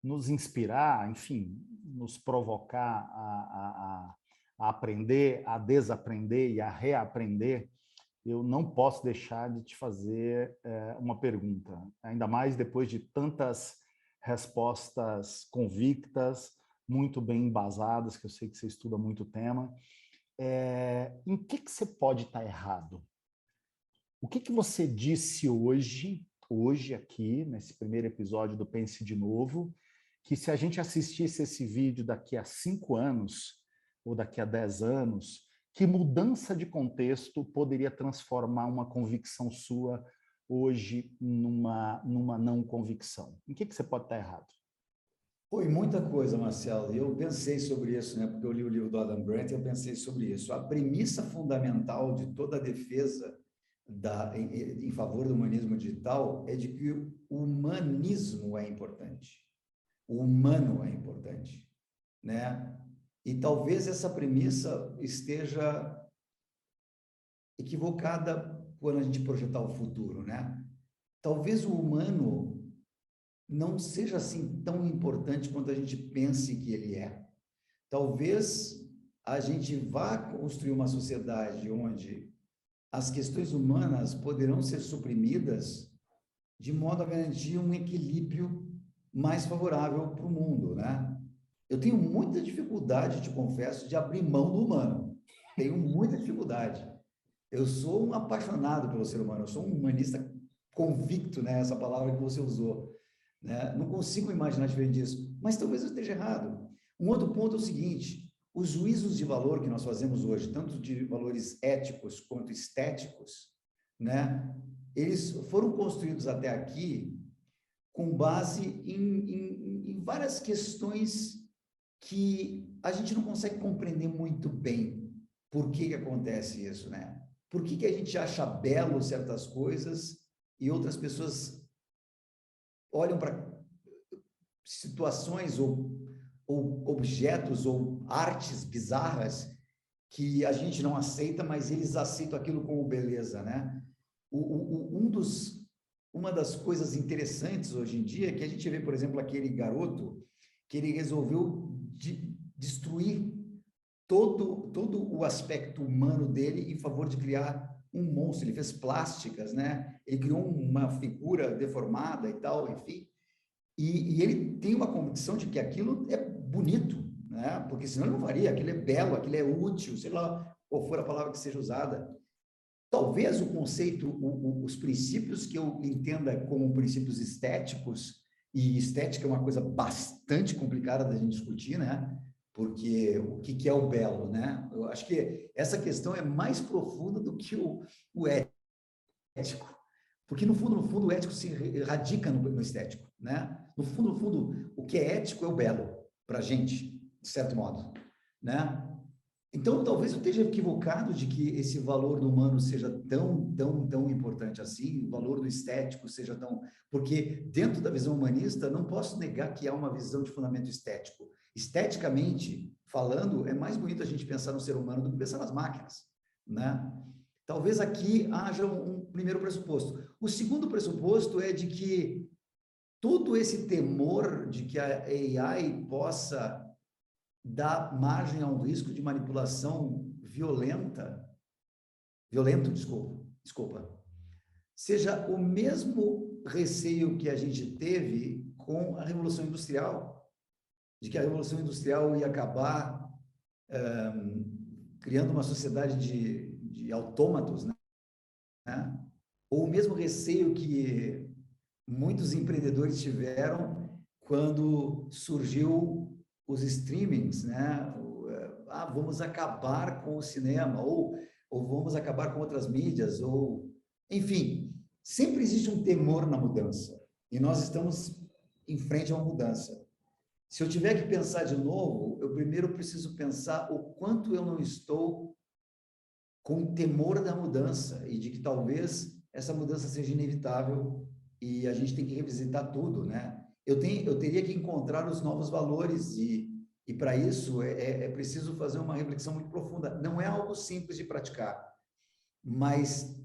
[SPEAKER 1] nos inspirar, enfim, nos provocar a aprender, a desaprender e a reaprender, eu não posso deixar de te fazer uma pergunta, ainda mais depois de tantas respostas convictas, muito bem embasadas, que eu sei que você estuda muito o tema. Em que você pode estar errado? O que você disse hoje hoje aqui, nesse primeiro episódio do Pense de Novo, que se a gente assistisse esse vídeo daqui a 5 anos, ou daqui a 10 anos, que mudança de contexto poderia transformar uma convicção sua hoje numa não convicção? Em que você pode estar errado?
[SPEAKER 2] Foi muita coisa, Marcelo, e eu pensei sobre isso, né? Porque eu li o livro do Adam Grant e eu pensei sobre isso. A premissa fundamental de toda a defesa em favor do humanismo digital é de que o humanismo é importante. O humano é importante, né? E talvez essa premissa esteja equivocada quando a gente projetar o futuro, né? Talvez o humano não seja assim tão importante quanto a gente pense que ele é. Talvez a gente vá construir uma sociedade onde as questões humanas poderão ser suprimidas de modo a garantir um equilíbrio mais favorável para o mundo, né? Eu tenho muita dificuldade, te confesso, de abrir mão do humano. Tenho muita dificuldade. Eu sou um apaixonado pelo ser humano, eu sou um humanista convicto, né? Essa palavra que você usou, né? Não consigo imaginar diferente disso, mas talvez eu esteja errado. Um outro ponto é o seguinte: os juízos de valor que nós fazemos hoje, tanto de valores éticos quanto estéticos, né? Eles foram construídos até aqui com base em várias questões que a gente não consegue compreender muito bem por que acontece isso, né? Por que a gente acha belo certas coisas e outras pessoas olham para situações ou objetos ou artes bizarras que a gente não aceita, mas eles aceitam aquilo como beleza, né? Uma das coisas interessantes hoje em dia é que a gente vê, por exemplo, aquele garoto que ele resolveu destruir todo o aspecto humano dele em favor de criar um monstro. Ele fez plásticas, né? Ele criou uma figura deformada e tal, enfim. E ele tem uma convicção de que aquilo é bonito, né? Porque senão ele não faria. Aquilo é belo, aquilo é útil, sei lá qual for a palavra que seja usada. Talvez o conceito, os princípios que eu entenda como princípios estéticos, e estética é uma coisa bastante complicada da gente discutir, né? Porque o que é o belo, né? Eu acho que essa questão é mais profunda do que o ético. Porque, no fundo, o ético se radica no estético, né? No fundo, o que é ético é o belo, para a gente, de certo modo, né? Então, talvez eu esteja equivocado de que esse valor do humano seja tão importante assim, o valor do estético seja tão... Porque, dentro da visão humanista, não posso negar que há uma visão de fundamento estético. Esteticamente falando, é mais bonito a gente pensar no ser humano do que pensar nas máquinas, né? Talvez aqui haja um primeiro pressuposto. O segundo pressuposto é de que todo esse temor de que a AI possa dar margem a um risco de manipulação desculpa, seja o mesmo receio que a gente teve com a Revolução Industrial, de que a Revolução Industrial ia acabar criando uma sociedade de autômatos, né? Ou o mesmo receio que muitos empreendedores tiveram quando surgiu os streamings, né? Vamos acabar com o cinema, ou vamos acabar com outras mídias, ou... Enfim, sempre existe um temor na mudança, e nós estamos em frente a uma mudança. Se eu tiver que pensar de novo, eu primeiro preciso pensar o quanto eu não estou com temor da mudança, e de que talvez essa mudança seja inevitável, e a gente tem que revisitar tudo, né? Eu teria que encontrar os novos valores, e para isso é preciso fazer uma reflexão muito profunda. Não é algo simples de praticar, mas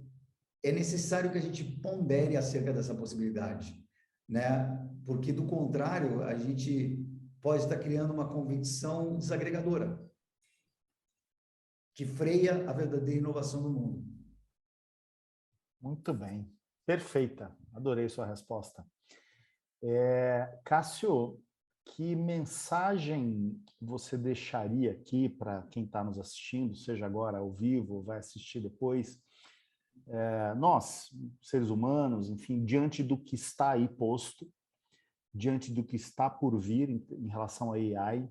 [SPEAKER 2] é necessário que a gente pondere acerca dessa possibilidade, né? Porque, do contrário, a gente pode estar criando uma convicção desagregadora, que freia a verdadeira inovação do mundo.
[SPEAKER 1] Muito bem. Perfeita. Adorei sua resposta. Cássio, que mensagem você deixaria aqui para quem está nos assistindo, seja agora ao vivo ou vai assistir depois, nós, seres humanos, enfim, diante do que está aí posto, diante do que está por vir em relação à AI,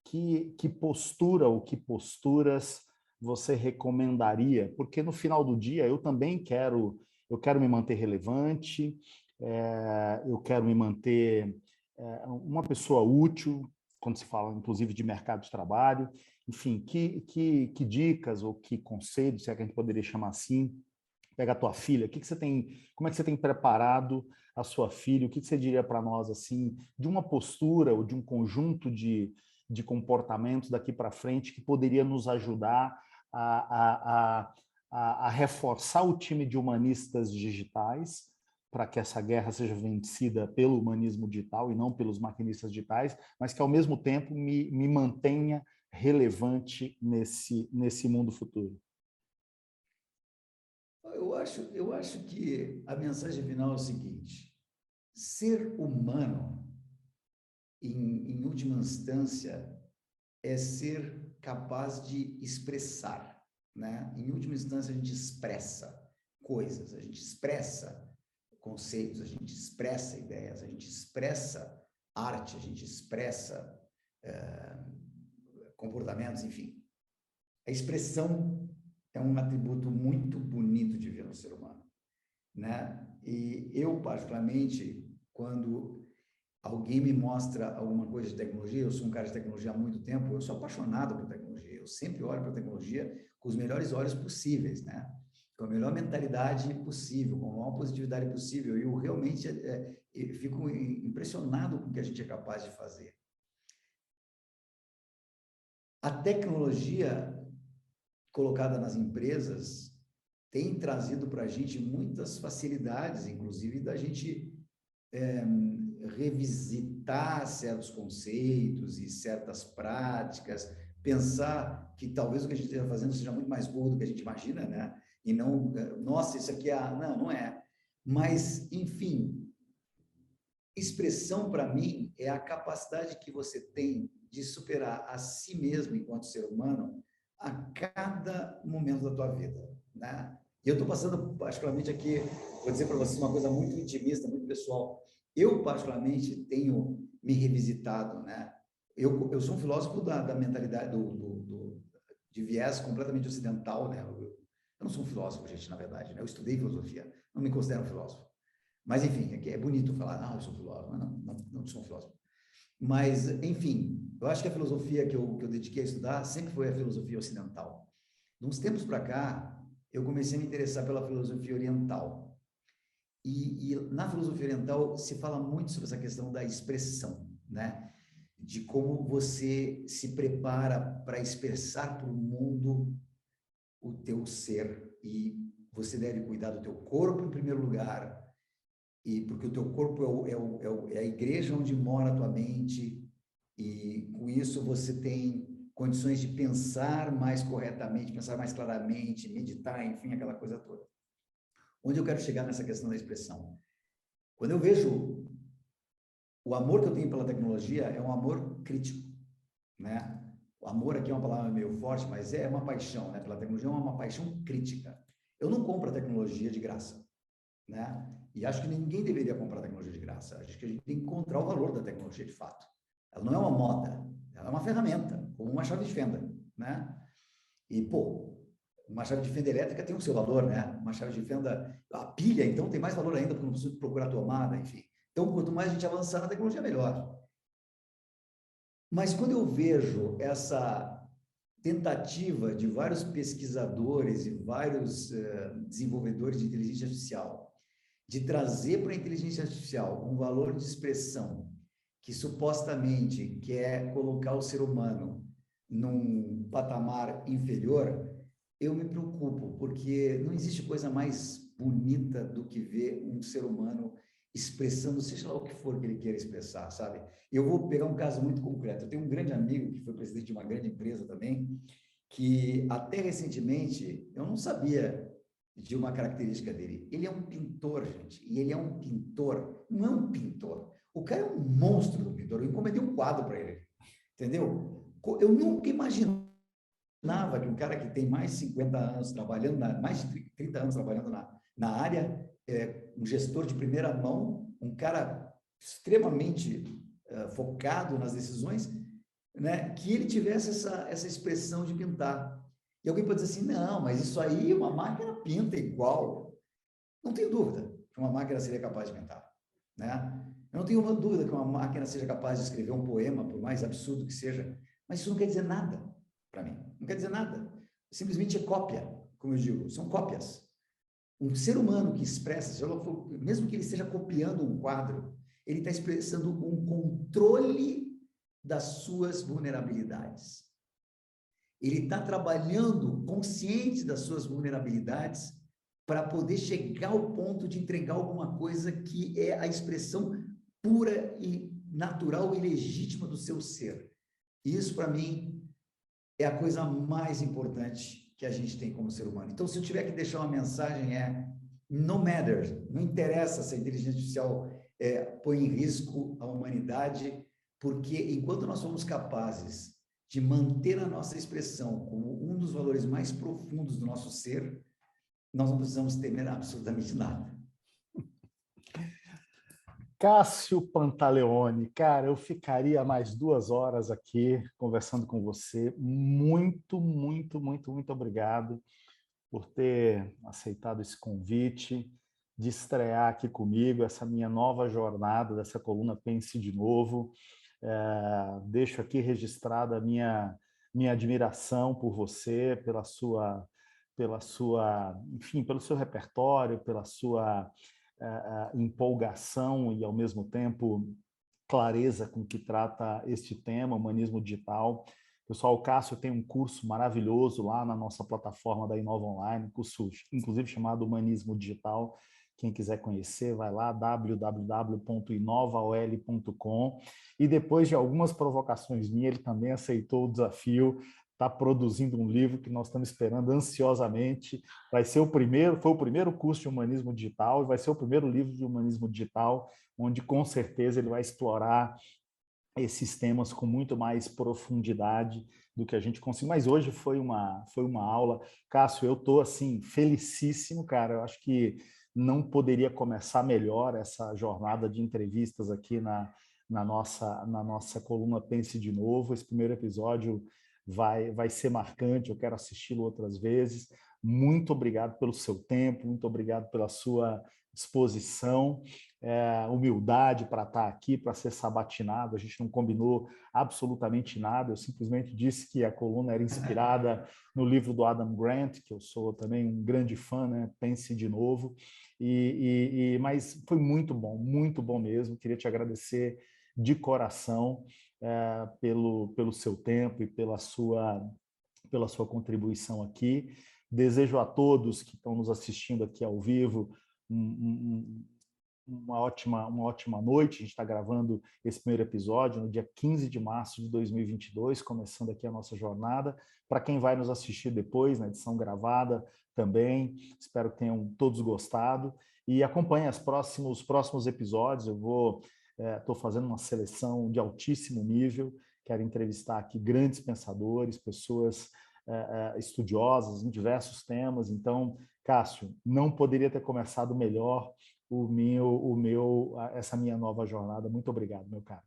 [SPEAKER 1] que postura ou que posturas você recomendaria? Porque no final do dia eu também eu quero me manter relevante, eu quero me manter uma pessoa útil, quando se fala inclusive de mercado de trabalho, enfim, que dicas ou que conselhos, se é que a gente poderia chamar assim, pega a tua filha, como é que você tem preparado a sua filha, o que você diria para nós, assim, de uma postura ou de um conjunto de comportamentos daqui para frente que poderia nos ajudar a reforçar o time de humanistas digitais para que essa guerra seja vencida pelo humanismo digital e não pelos maquinistas digitais, mas que, ao mesmo tempo, me mantenha relevante nesse mundo futuro.
[SPEAKER 2] Eu acho que a mensagem final é o seguinte: ser humano, em última instância, é ser capaz de expressar, né? Em última instância, a gente expressa coisas, a gente expressa conceitos, a gente expressa ideias, a gente expressa arte, a gente expressa comportamentos, enfim. A expressão é um atributo muito bonito de ver no ser humano, né? E eu, particularmente, quando alguém me mostra alguma coisa de tecnologia, eu sou um cara de tecnologia há muito tempo, eu sou apaixonado por tecnologia, eu sempre olho para a tecnologia com os melhores olhos possíveis, né? Com a melhor mentalidade possível, com a maior positividade possível, e eu realmente fico impressionado com o que a gente é capaz de fazer. A tecnologia colocada nas empresas tem trazido para a gente muitas facilidades, inclusive da gente revisitar certos conceitos e certas práticas, pensar que talvez o que a gente esteja fazendo seja muito mais burro do que a gente imagina, né? E não, nossa, isso aqui é... Não, não é. Mas, enfim, expressão para mim é a capacidade que você tem de superar a si mesmo enquanto ser humano a cada momento da tua vida, né? E eu estou passando particularmente aqui, vou dizer para vocês uma coisa muito intimista, muito pessoal. Eu particularmente tenho me revisitado, né? Eu sou um filósofo da mentalidade de viés completamente ocidental, né? Eu não sou um filósofo, gente, na verdade, né? Eu estudei filosofia, não me considero um filósofo. Mas, enfim, é bonito falar, não, eu sou filósofo. Não sou um filósofo. Mas, enfim, eu acho que a filosofia que eu dediquei a estudar sempre foi a filosofia ocidental. De uns tempos para cá, eu comecei a me interessar pela filosofia oriental. E na filosofia oriental se fala muito sobre essa questão da expressão, né? De como você se prepara para expressar para o mundo o teu ser. E você deve cuidar do teu corpo em primeiro lugar, e porque o teu corpo é a igreja onde mora a tua mente, e com isso você tem condições de pensar mais corretamente, pensar mais claramente, meditar, enfim, aquela coisa toda. Onde eu quero chegar nessa questão da expressão? Quando eu vejo o amor que eu tenho pela tecnologia, é um amor crítico, né? O amor aqui é uma palavra meio forte, mas é uma paixão, né? Pela tecnologia é uma paixão crítica. Eu não compro a tecnologia de graça, né? E acho que ninguém deveria comprar tecnologia de graça. Acho que a gente tem que encontrar o valor da tecnologia de fato. Ela não é uma moda, ela é uma ferramenta, como uma chave de fenda, né? E, pô, uma chave de fenda elétrica tem o seu valor, né? Uma chave de fenda, a pilha, então, tem mais valor ainda, porque não precisa procurar tomada, enfim. Então, quanto mais a gente avançar na tecnologia, melhor. Mas quando eu vejo essa tentativa de vários pesquisadores e vários desenvolvedores de inteligência artificial de trazer para a inteligência artificial um valor de expressão que supostamente quer colocar o ser humano num patamar inferior, eu me preocupo, porque não existe coisa mais bonita do que ver um ser humano expressando, seja lá o que for que ele queira expressar, sabe? Eu vou pegar um caso muito concreto. Eu tenho um grande amigo que foi presidente de uma grande empresa também, que até recentemente eu não sabia de uma característica dele. Ele é um pintor, gente, e ele é um pintor, não é um pintor. O cara é um monstro do pintor. Eu encomendei um quadro para ele, entendeu? Eu nunca imaginei imaginava que um cara que tem mais de 50 anos trabalhando, mais de 30 anos trabalhando na área, um gestor de primeira mão, um cara extremamente focado nas decisões, né, que ele tivesse essa expressão de pintar. E alguém pode dizer assim, não, mas isso aí uma máquina pinta igual. Não tenho dúvida que uma máquina seria capaz de pintar, né? Eu não tenho uma dúvida que uma máquina seja capaz de escrever um poema, por mais absurdo que seja, mas isso não quer dizer nada para mim. Não quer dizer nada. Simplesmente é cópia, como eu digo, são cópias. Um ser humano que expressa, mesmo que ele esteja copiando um quadro, ele está expressando um controle das suas vulnerabilidades. Ele está trabalhando consciente das suas vulnerabilidades para poder chegar ao ponto de entregar alguma coisa que é a expressão pura e natural e legítima do seu ser. Isso, para mim, é a coisa mais importante que a gente tem como ser humano. Então, se eu tiver que deixar uma mensagem, no matter, não interessa se a inteligência artificial põe em risco a humanidade, porque enquanto nós somos capazes de manter a nossa expressão como um dos valores mais profundos do nosso ser, nós não precisamos temer absolutamente nada.
[SPEAKER 1] Cássio Pantaleone, cara, eu ficaria mais 2 horas aqui conversando com você. Muito, muito, muito, muito obrigado por ter aceitado esse convite, de estrear aqui comigo essa minha nova jornada dessa coluna Pense de Novo. Deixo aqui registrada a minha admiração por você, enfim, pelo seu repertório, pela sua empolgação e, ao mesmo tempo, clareza com que trata este tema, humanismo digital. Pessoal, o Cássio tem um curso maravilhoso lá na nossa plataforma da Inova Online, curso inclusive chamado Humanismo Digital. Quem quiser conhecer, vai lá, www.inovaol.com. E depois de algumas provocações minhas, ele também aceitou o desafio, está produzindo um livro que nós estamos esperando ansiosamente. Foi o primeiro curso de humanismo digital e vai ser o primeiro livro de humanismo digital, onde com certeza ele vai explorar esses temas com muito mais profundidade do que a gente conseguiu. Mas hoje foi uma aula. Cássio, eu estou assim, felicíssimo, cara. Eu acho que não poderia começar melhor essa jornada de entrevistas aqui na nossa coluna Pense de Novo. Esse primeiro episódio vai ser marcante, eu quero assisti-lo outras vezes. Muito obrigado pelo seu tempo, muito obrigado pela sua disposição, humildade para estar aqui, para ser sabatinado. A gente não combinou absolutamente nada, eu simplesmente disse que a coluna era inspirada no livro do Adam Grant, que eu sou também um grande fã, né? Pense de Novo, mas foi muito bom mesmo. Queria te agradecer de coração pelo seu tempo e pela sua contribuição aqui. Desejo a todos que estão nos assistindo aqui ao vivo uma ótima noite. A gente está gravando esse primeiro episódio no dia 15 de março de 2022, começando aqui a nossa jornada. Para quem vai nos assistir depois, na edição gravada também, espero que tenham todos gostado. E acompanhem os próximos episódios. Eu estou fazendo uma seleção de altíssimo nível. Quero entrevistar aqui grandes pensadores, pessoas estudiosas em diversos temas. Então, Cássio, não poderia ter começado melhor essa minha nova jornada. Muito obrigado, meu caro.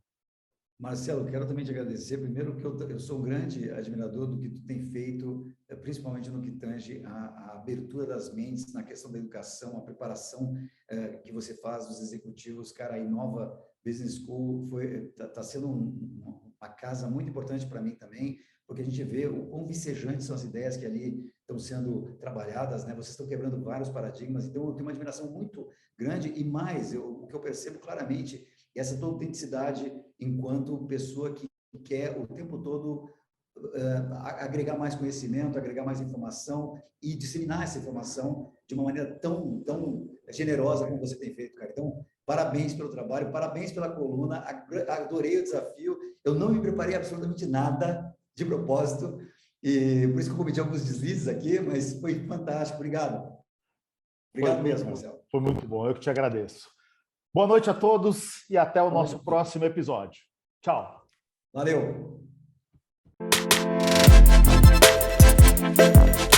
[SPEAKER 2] Marcelo, quero também te agradecer. Primeiro, que eu sou um grande admirador do que tu tem feito, principalmente no que tange a abertura das mentes na questão da educação, a preparação que você faz dos executivos. Cara, a Inova Business School está sendo uma casa muito importante para mim também, porque a gente vê o quão vicejantes são as ideias que ali estão sendo trabalhadas, né? Vocês estão quebrando vários paradigmas, então eu tenho uma admiração muito grande. E mais, o que eu percebo claramente é essa tua autenticidade enquanto pessoa que quer o tempo todo agregar mais conhecimento, agregar mais informação e disseminar essa informação de uma maneira tão generosa como você tem feito, cara. Então, parabéns pelo trabalho, parabéns pela coluna, adorei o desafio. Eu não me preparei absolutamente nada de propósito, e por isso que eu cometi alguns deslizes aqui, mas foi fantástico. Obrigado. Obrigado mesmo, Marcelo.
[SPEAKER 1] Foi muito bom, eu que te agradeço. Boa noite a todos e até o nosso próximo episódio. Tchau.
[SPEAKER 2] Valeu.
[SPEAKER 1] Tchau.